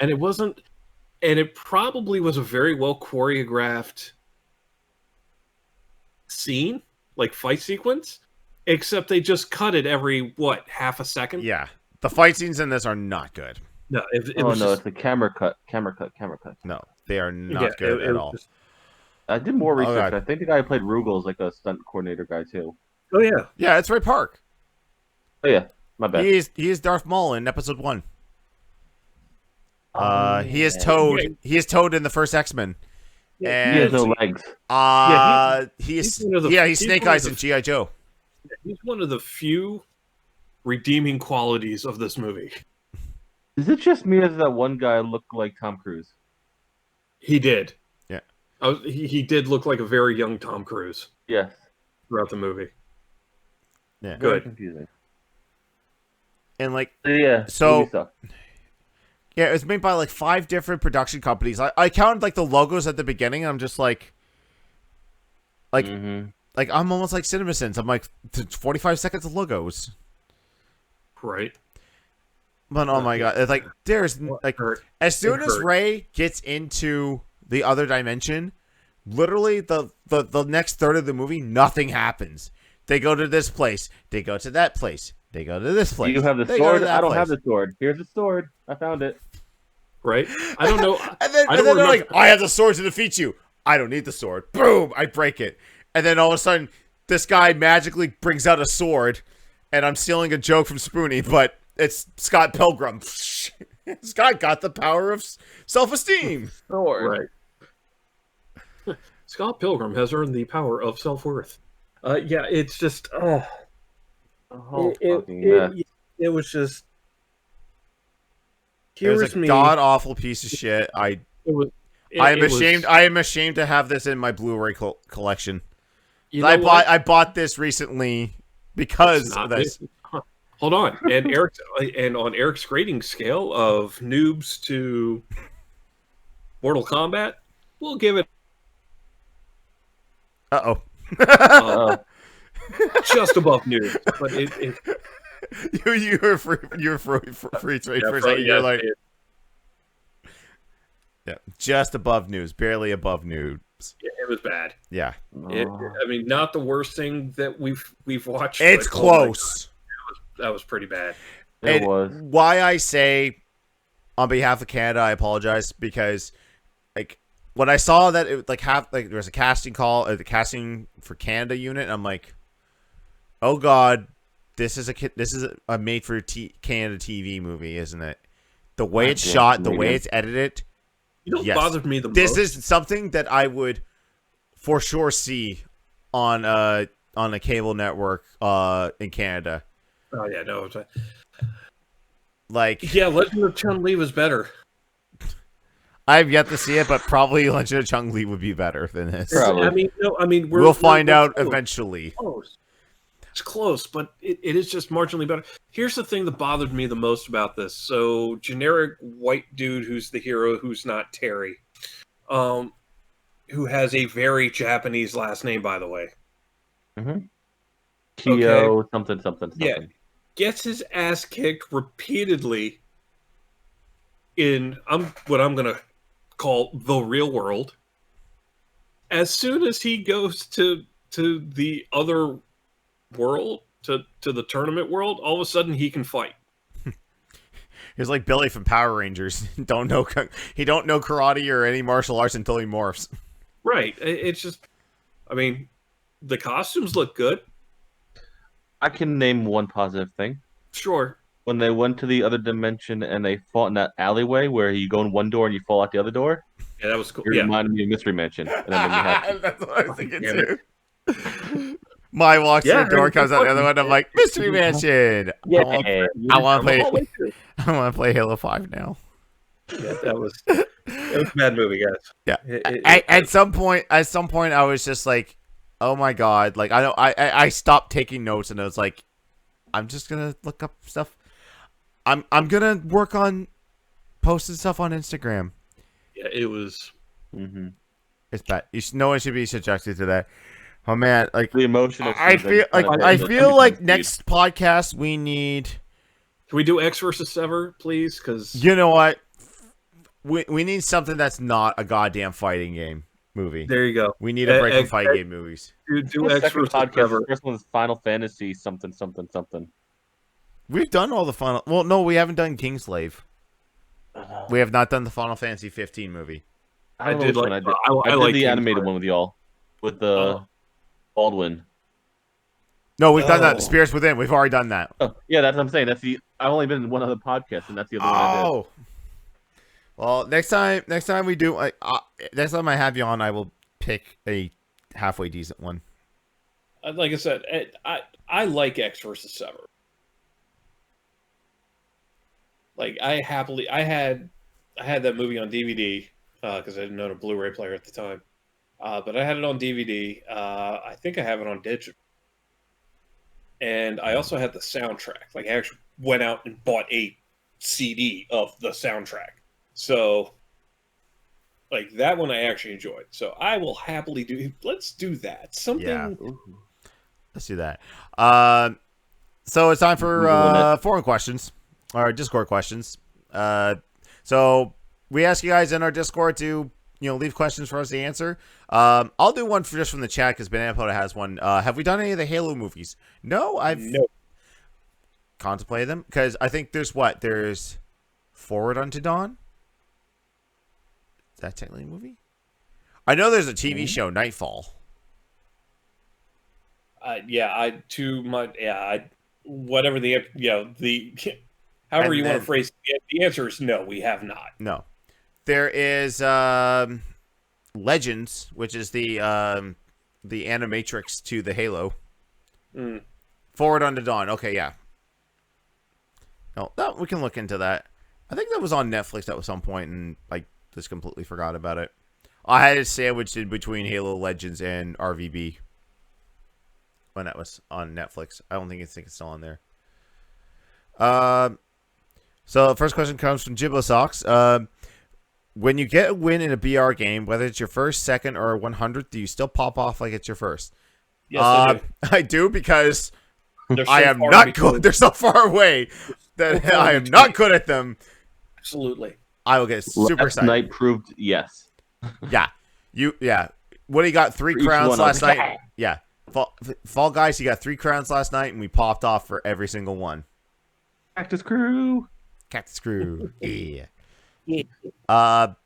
And it wasn't, and it probably was a very well choreographed scene, like fight sequence, except they just cut it every, half a second? Yeah. The fight scenes in this are not good. No, it's a camera cut. No, they are not good at all. I did more research. I think the guy who played Rugal is like a stunt coordinator guy too. Oh yeah. Yeah, it's Ray Park. Oh yeah, my bad. He is Darth Maul in episode 1. He is Toad. Yeah. He is Toad in the first X-Men. And he has no legs. He's Snake Eyes in G.I. Joe. He's one of the few redeeming qualities of this movie. Is it just me or does that one guy look like Tom Cruise? He did. Yeah. He did look like a very young Tom Cruise. Yes. Throughout the movie. Yeah. Very Good. confusing. And yeah. So yeah, it was made by 5 different production companies. I counted the logos at the beginning. And I'm just I'm almost like CinemaSins. I'm like 45 seconds of logos. Right. But oh my god, it's there's as soon as Ray gets into the other dimension, literally the next third of the movie, nothing happens. They go to this place. They go to that place. They go to this place. You have the sword. I don't have the sword. Here's the sword. I found it. Right? I don't know. and then they're like, I have the sword to defeat you. I don't need the sword. Boom! I break it. And then all of a sudden, this guy magically brings out a sword, and I'm stealing a joke from Spoonie, but it's Scott Pilgrim. Scott got the power of self-esteem. Sword. Right. Scott Pilgrim has earned the power of self-worth. Yeah, it's just it was just. It was a god awful piece of shit. I am ashamed to have this in my Blu-ray collection. I bought this recently because of this. Hold on, and on Eric's grading scale of noobs to Mortal Kombat, we'll give it. Just above noobs, but you were free trade for a second. You're like, yeah, just above news, barely above news. Yeah, it was bad. Yeah, I mean, not the worst thing that we've watched. It's close. That was pretty bad. It was. Why I say, on behalf of Canada, I apologize, because like when I saw that it there was a casting call, the casting for Canada unit, and I'm like, oh god, this is a made for Canada TV movie, isn't it? The way it's shot, the way it's edited. You know what bothered me the most? This is something that I would for sure see on a cable network in Canada. Oh yeah, no. Like, yeah, Legend of Chun-Li was better. I've yet to see it, but probably Legend of Chun-Li would be better than this. Probably. We'll find out eventually. Close. It's close, but it is just marginally better. Here's the thing that bothered me the most about this. So, generic white dude who's the hero, who's not Terry, who has a very Japanese last name, by the way. Mm-hmm. Kyo, something. Yeah, gets his ass kicked repeatedly in what I'm gonna call the real world. As soon as he goes to the other world, to the tournament world, all of a sudden he can fight. He's like Billy from Power Rangers. He don't know karate or any martial arts until he morphs. Right. It's just, I mean, the costumes look good. I can name one positive thing. Sure. When they went to the other dimension and they fought in that alleyway where you go in one door and you fall out the other door. Yeah, that was cool. It reminded me of Mystery Mansion. And then that's what I was thinking too. My walks through the door, comes out the other one. I'm like, Mystery Mansion. Yeah, I want to play Halo 5 now. Yeah, it was a bad movie, guys. Yeah. At some point, I was just like, oh my god! Like I stopped taking notes, and I was like, I'm just gonna look up stuff. I'm gonna work on posting stuff on Instagram. Yeah, it was. Mm-hmm. It's bad. No one should be subjected to that. Oh man, like the emotional. I feel like next podcast we need. Can we do X versus Sever, please? Because you know what, we need something that's not a goddamn fighting game movie. There you go. We need a break from fighting game movies. Do X versus Sever. First one is Final Fantasy something. We've done all the final. Well, no, we haven't done Kingslave. We have not done the Final Fantasy 15 movie. I did the animated one with y'all with the Baldwin. No, we've done that. Spirits Within. We've already done that. Oh, yeah, that's what I'm saying. I've only been in one other podcast, and that's the other one I did. Well, next time we do, next time I have you on, I will pick a halfway decent one. Like I said, I like X versus Sever. Like I had that movie on DVD because I didn't own a Blu-ray player at the time, but I had it on DVD. I think I have it on digital, and I also had the soundtrack. Like I actually went out and bought a CD of the soundtrack. So, like that one I actually enjoyed. So I will happily do. Let's do that. Something. Yeah. Let's do that. So it's time for forum questions or Discord questions. So we ask you guys in our Discord to leave questions for us to answer. I'll do one just from the chat because Banana Pota has one. Have we done any of the Halo movies? No, I've contemplated them because I think there's Forward Unto Dawn. Is that technically a movie? I know there's a TV show, Nightfall. Whatever however you want to phrase it, the answer is no, we have not. No. There is Legends, which is the animatrix to the Halo. Forward Unto Dawn. Okay, yeah. No, we can look into that. I think that was on Netflix at some point, and I just completely forgot about it. I had it sandwiched in between Halo Legends and RVB when that was on Netflix. I don't think it's still on there. So the first question comes from Jibbo Socks. When you get a win in a BR game, whether it's your first, second, or 100th, do you still pop off like it's your first? Yes, I do. I do because I am not good. They're so far away that I am not good at them. Absolutely. I will get super excited. Night proved yes. Yeah. Woody got 3 crowns last night. Yeah. Fall Guys, he got 3 crowns last night, and we popped off for every single one. Cactus Crew. Yeah. I'll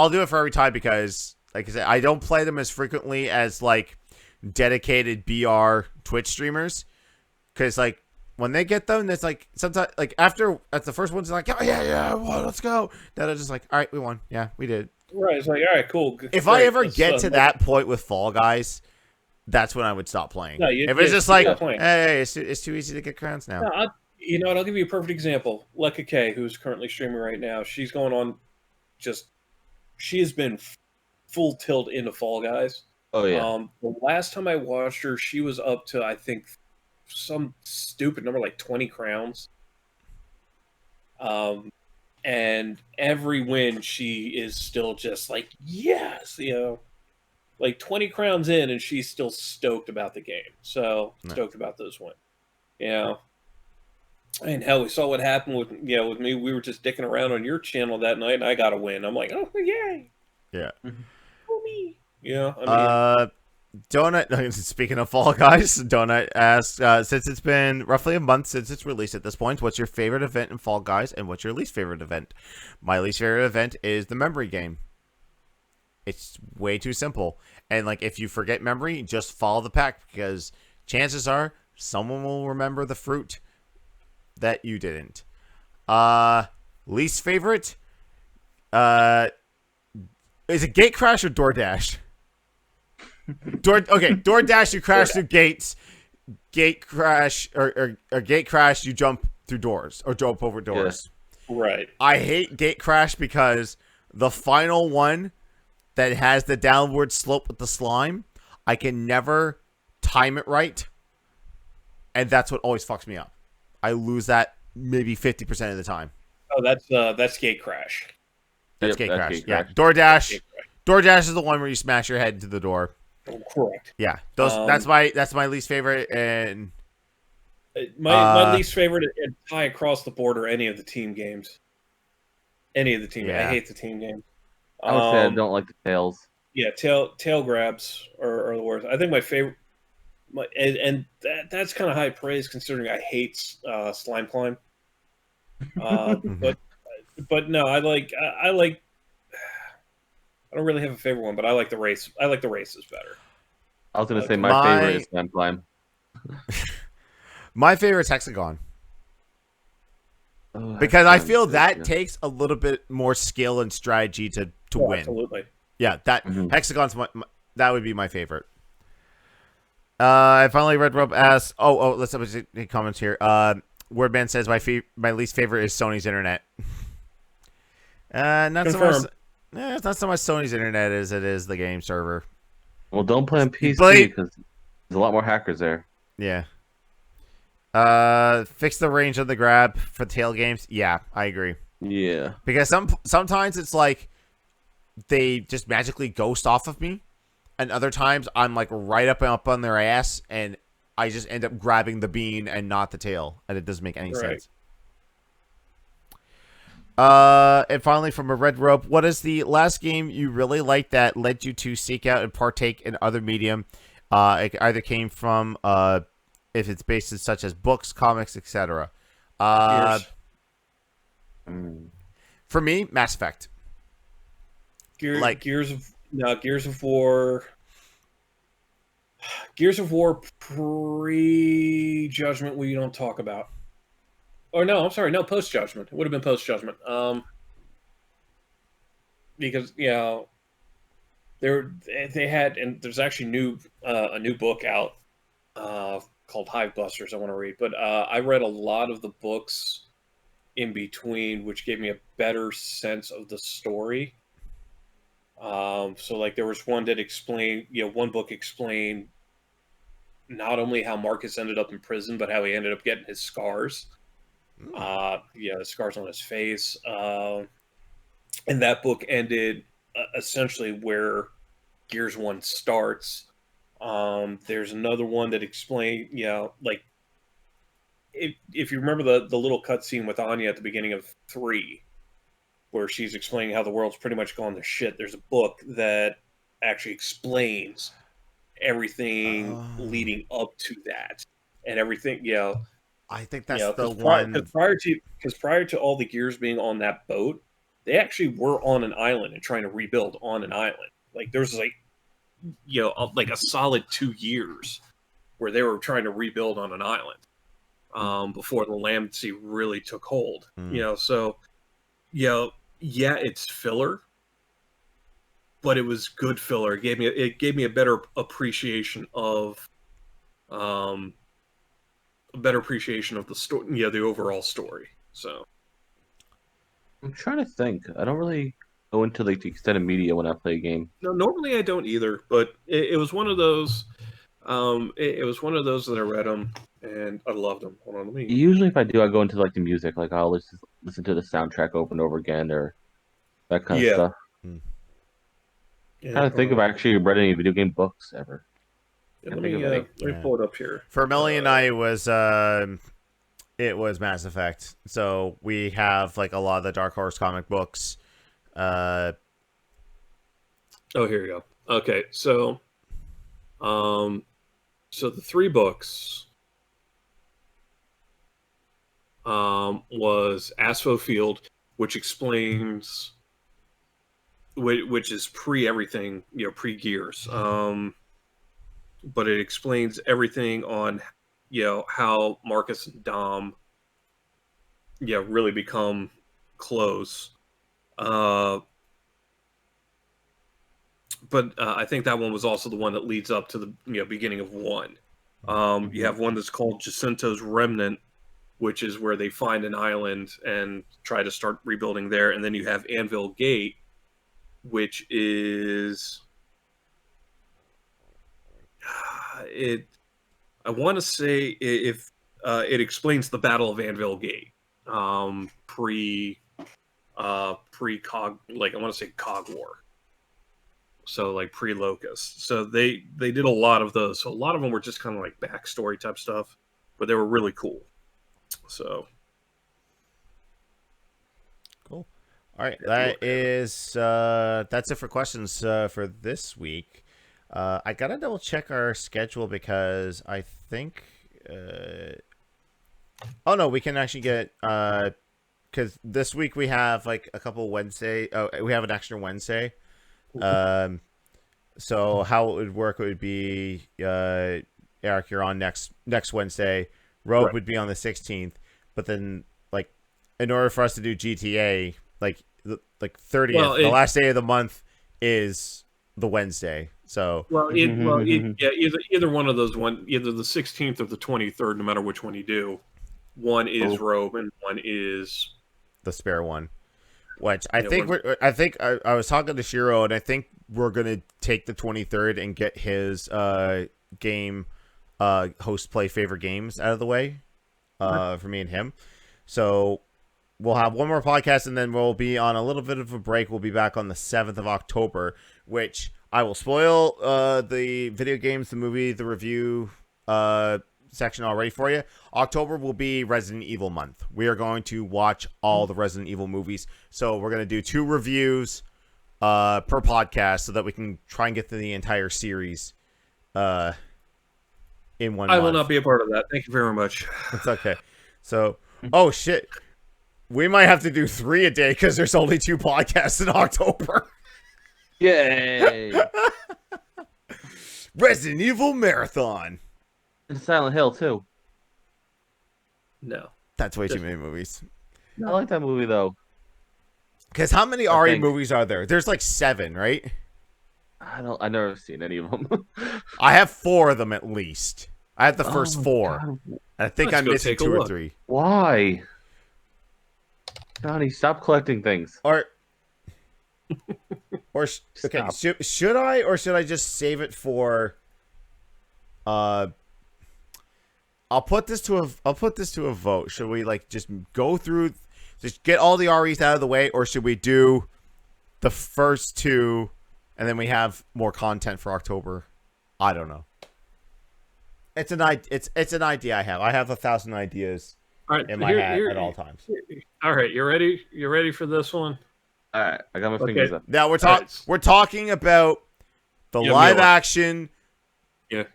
do it for every time because, like I said, I don't play them as frequently as like dedicated BR Twitch streamers. Because like when they get them, it's like sometimes like at the first one's like, oh yeah, well, let's go. Then it's just like, all right, we won. Yeah, we did. Right. It's like, all right, cool. If I ever get to that point with Fall Guys, that's when I would stop playing. No, if it's just like, hey, it's too easy to get crowns now. No, you know what? I'll give you a perfect example. Lekka K, who's currently streaming right now, she's going on she has been full tilt into Fall Guys. Oh, yeah. The last time I watched her, she was up to, I think, some stupid number, like 20 crowns. And every win, she is still just like, yes, like 20 crowns in, and she's still stoked about the game. So, stoked about those wins. And hell, we saw what happened with me. We were just dicking around on your channel that night, and I got a win. I'm like, oh yay! Yeah. Oh me. Donut. Speaking of Fall Guys, Donut asks, since it's been roughly a month since it's released at this point, what's your favorite event in Fall Guys, and what's your least favorite event? My least favorite event is the memory game. It's way too simple, and like if you forget memory, just follow the pack because chances are someone will remember the fruit that you didn't. Least favorite? Is it Gate Crash or DoorDash? DoorDash, you crash through gates. Gate Crash or Gate Crash, you jump through doors or jump over doors. Yeah. Right. I hate Gate Crash because the final one that has the downward slope with the slime, I can never time it right, and that's what always fucks me up. I lose that maybe 50% of the time. Oh, that's Gate Crash. That's Gate Crash. Yeah, DoorDash. DoorDash is the one where you smash your head into the door. Oh, correct. Yeah, that's my least favorite, and my least favorite is tie across the board or any of the team games. Any of the team. Yeah. I hate the team games. I would say I don't like the tails. Yeah, tail grabs are the worst. I think my favorite. That's kind of high praise considering I hate slime climb. But no, I don't really have a favorite one, but I like the race. I like the races better. I was gonna say my favorite is slime climb. My favorite is Hexagon. Because I feel that takes a little bit more skill and strategy to win. Absolutely. Yeah, Hexagon's that would be my favorite. I finally read Rob asks. Let's have a comments here. Wordman says my least favorite is Sony's internet. Not Confirmed. so much. It's not so much Sony's internet as it is the game server. Well, don't play on PC because there's a lot more hackers there. Yeah. Fix the range of the grab for tail games. Yeah, I agree. Yeah. Because sometimes it's like they just magically ghost off of me. And other times, I'm like right up on their ass, and I just end up grabbing the bean and not the tail, and it doesn't make any sense. And finally, from a red rope, what is the last game you really liked that led you to seek out and partake in other medium? It either came from if it's based in such as books, comics, etc. For me, Mass Effect. Gears of War. Gears of War pre-Judgment we don't talk about. Or no, I'm sorry, no, post-Judgment. It would have been post-Judgment. Because they had, and there's actually a new book out called Hive Busters I want to read. But I read a lot of the books in between, which gave me a better sense of the story. So like there was one that explained, one book explained not only how Marcus ended up in prison, but how he ended up getting his scars. The scars on his face. And that book ended essentially where Gears 1 starts. There's another one that explained, like if you remember the little cutscene with Anya at the beginning of 3, where she's explaining how the world's pretty much gone to shit. There's a book that actually explains everything leading up to that and everything. I think that's the one. Because prior to all the Gears being on that boat, they actually were on an island and trying to rebuild on an island. Like there's like a solid 2 years where they were trying to rebuild on an island before the Land Sea really took hold. So it's filler, but it was good filler. It gave me a better appreciation of the story, the overall story. So I'm trying to think. I don't really go into like the extended media when I play a game. No, normally I don't either, but it was one of those. It was one of those that I read them and I loved them. Hold on, let me. Usually, if I do, I go into like the music. Like I'll listen to the soundtrack over and over again, or that kind of stuff. Trying to think if I actually read any video game books ever. Let me pull it up here. For Melly and I, it was Mass Effect. So we have like a lot of the Dark Horse comic books. Oh, here you go. Okay, so the 3 books was Aspho Field, which explains, which is pre everything, pre Gears. But it explains everything on, how Marcus and Dom, really become close. But I think that one was also the one that leads up to the beginning of 1. You have one that's called Jacinto's Remnant, which is where they find an island and try to start rebuilding there. And then you have Anvil Gate, which is I want to say if it explains the Battle of Anvil Gate, pre Cog, like I want to say Cog War. So like pre-Locust. So they did a lot of those. So a lot of them were just kind of like backstory type stuff, but they were really cool. So cool. All right, that's it for questions for this week. I gotta double check our schedule because I think. Oh no, we can actually get because this week we have like a couple Wednesday. Oh, we have an extra Wednesday. So how it would work would be Eric, you're on next Wednesday. Rogue would be on the 16th, but then like in order for us to do GTA, like 30th, the last day of the month is the Wednesday. So either one of those either the 16th or the 23rd, no matter which one you do. One is Rogue and one is the spare one. Which I think I was talking to Shiro and I think we're gonna take the 23rd and get his game host play favorite games out of the way for me and him. So we'll have one more podcast and then we'll be on a little bit of a break. We'll be back on the 7th of October, which I will spoil the video games, the movie, the review section already for you. October will be Resident Evil month. We are going to watch all the Resident Evil movies. So we're going to do 2 reviews per podcast so that we can try and get through the entire series in 1 month. I will not be a part of that. Thank you very much. It's okay. So, oh shit. We might have to do 3 a day because there's only 2 podcasts in October. Yay! Resident Evil Marathon. And Silent Hill, too. No. That's way too many movies. I like that movie, though. Because how many RE movies are there? There's like 7, right? I've never seen any of them. I have 4 of them at least. I have the first 4. God. I think I'm missing 2 or 3. Why? Johnny, stop collecting things. Okay, should I or should I just save it for I'll put this to a vote. Should we like just go through, just get all the REs out of the way, or should we do the first 2 and then we have more content for October? I don't know. It's an idea I have. I have 1,000 ideas in my head at all times. All right, you ready? You ready for this one? All right, I got my fingers up. Now we're talking about the live action.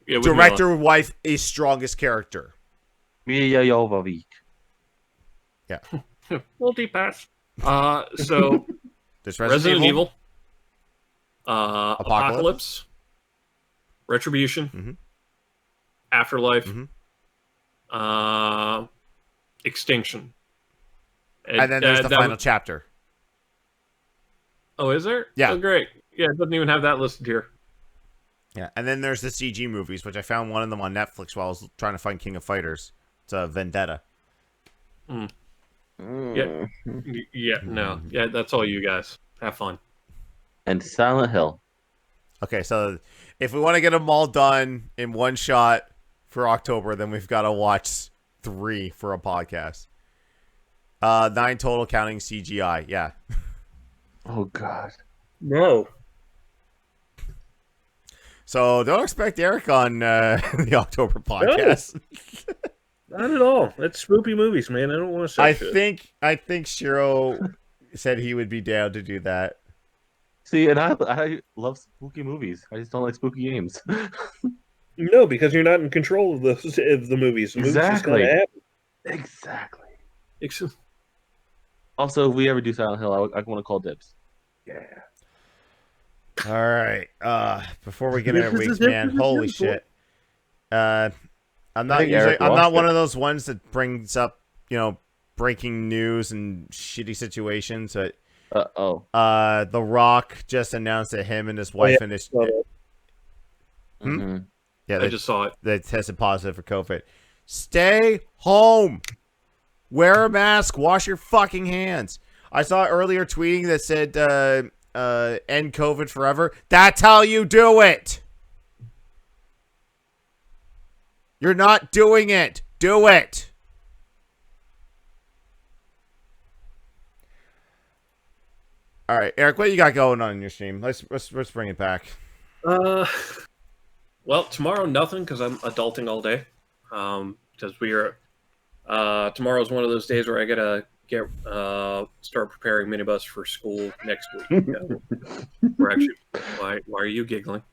Director wife is strongest character. Mia Jovovich. Yeah. Multi-pass. So There's Resident Evil. Apocalypse. Retribution. Mm-hmm. Afterlife. Mm-hmm. Extinction. And then there's the final chapter. Oh, is there? Yeah. Oh, great. Yeah, it doesn't even have that listed here. Yeah, and then there's the CG movies, which I found one of them on Netflix while I was trying to find King of Fighters. It's Vendetta. Yeah. Yeah, no. Yeah, that's all you guys. Have fun. And Silent Hill. Okay, so if we want to get them all done in one shot for October, then we've got to watch 3 for a podcast. 9 total counting CGI. Yeah. Oh, God. No. So don't expect Eric on the October podcast. No. Not at all. That's spoopy movies, man. I don't want to say I think Shiro said he would be down to do that. See, and I love spooky movies. I just don't like spooky games. No, because you're not in control of the movies. The Exactly. movies Exactly. Also, if we ever do Silent Hill, I want to call dibs. Yeah. All right. Before we get into weeks, man, holy shit. I'm not one of those ones that brings up, breaking news and shitty situations. But The Rock just announced that him and his wife and his Mm-hmm. Yeah, I just saw it. They tested positive for COVID. Stay home. Wear a mask. Wash your fucking hands. I saw earlier tweeting that said end COVID forever. That's how you do it. You're not doing it. Do it. All right, Eric, what you got going on in your stream? Let's bring it back. Well, tomorrow nothing because I'm adulting all day. Because we are. Tomorrow's one of those days where I gotta start preparing minibus for school next week. We're actually. Why are you giggling?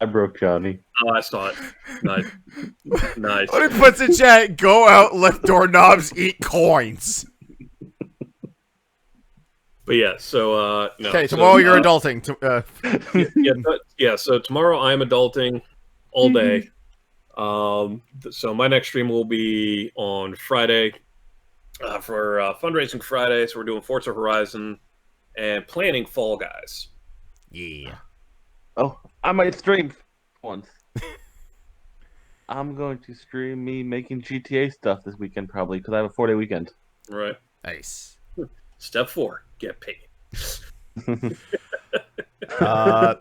I broke Johnny. Oh, I saw it. Nice. Nice. When he puts in chat, go out, lift doorknobs, eat coins. But yeah, so no. Okay, tomorrow you're adulting. So tomorrow I'm adulting all day. So my next stream will be on Friday for fundraising Friday. So we're doing Forza Horizon and planning Fall Guys. Yeah. Oh, I might stream once. I'm going to stream me making GTA stuff this weekend probably because I have a 4-day weekend. Right. Nice. Step 4, get paid. And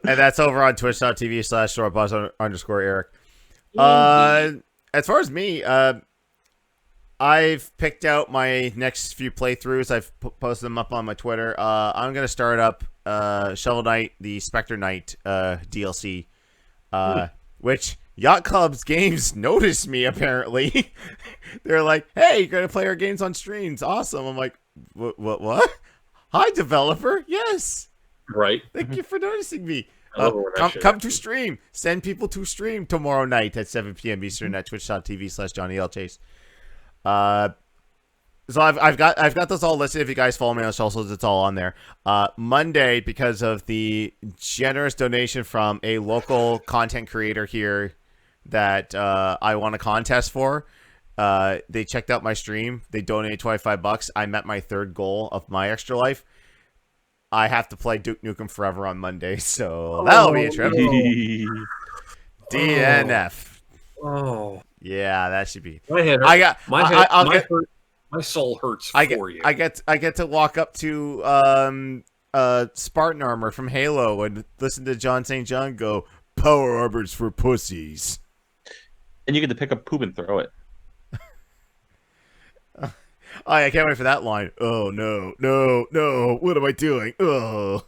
that's over on twitch.tv/shortbuzz_Eric. As far as me, I've picked out my next few playthroughs. I've posted them up on my Twitter. I'm going to start up Shovel Knight, the Spectre Knight DLC, which Yacht Club's games noticed me, apparently. They're like, hey, you're going to play our games on streams. Awesome. I'm like, what? Hi, developer. Yes. Right. Thank you for noticing me. I love it when that shit Come to happens. stream. Send people to stream tomorrow night at 7 p.m. Eastern at twitch.tv/JohnnyLChase. So I've got those all listed. If you guys follow me on socials, it's all on there. Monday, because of the generous donation from a local content creator here that I won a contest for, they checked out my stream. They donated $25. I met my third goal of my extra life. I have to play Duke Nukem Forever on Monday, so that'll be a trip. DNF. Oh, Yeah, that should be. my head hurts. I got. My soul hurts for you. I get to walk up to Spartan Armor from Halo and listen to John St. John go, "Power armor's for pussies." And you get to pick up poop and throw it. I can't wait for that line. Oh no! What am I doing? Oh,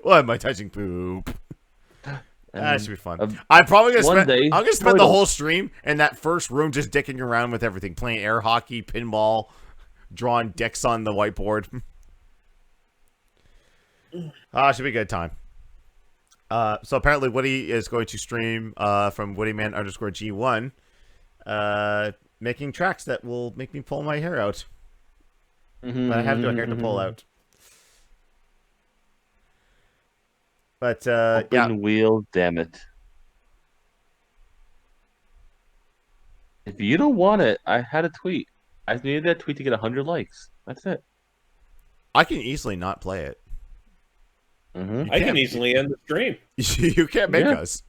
why am I touching poop? That should be fun. I'm probably gonna spend the whole stream in that first room just dicking around with everything, playing air hockey, pinball, drawing dicks on the whiteboard. Should be a good time. So apparently Woody is going to stream from WoodyMan_G1, making tracks that will make me pull my hair out. But I have no hair to pull out. But Open wheel, damn it! If you don't want it, I had a tweet. I needed that tweet to get 100 likes. That's it. I can easily not play it. I can easily end the stream. You can't make us.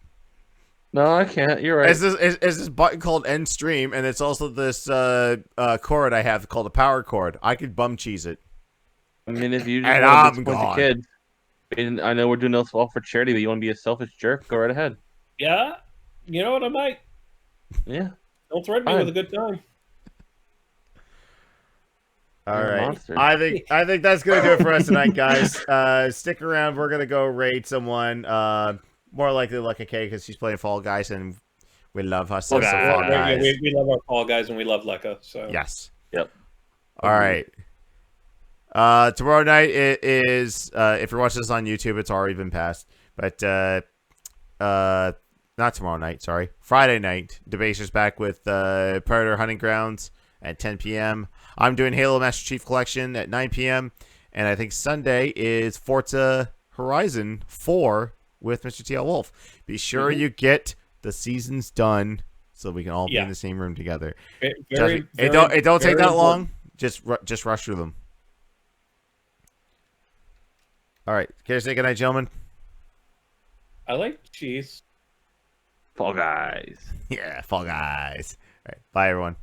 No, I can't. You're right. Is this button called end stream, and it's also this cord I have called a power cord. I could bum cheese it. I mean, if you just And want to I'm disappoint gone. the kid, and I know we're doing this all for charity, but you want to be a selfish jerk, go right ahead. Yeah, you know what? I might. Yeah. Don't threaten me with a good time. All You're a right. monster. I think that's gonna do it for us tonight, guys. Stick around. We're gonna go raid someone. More likely Lucky K because she's playing Fall Guys, and we love her. So Fall Guys. We love our Fall Guys, and we love Lekka. So Yes. Yep. All right. Tomorrow night it is. If you're watching this on YouTube, it's already been passed. But not tomorrow night. Sorry, Friday night. Debaser's back with Predator Hunting Grounds at 10 p.m. I'm doing Halo Master Chief Collection at 9 p.m. And I think Sunday is Forza Horizon 4 with Mr. TL Wolf. Be sure you get the seasons done so we can all be in the same room together. It don't take that long. Just rush through them. All right. Care to say goodnight, gentlemen? I like cheese. Fall Guys. Yeah, Fall Guys. All right. Bye, everyone.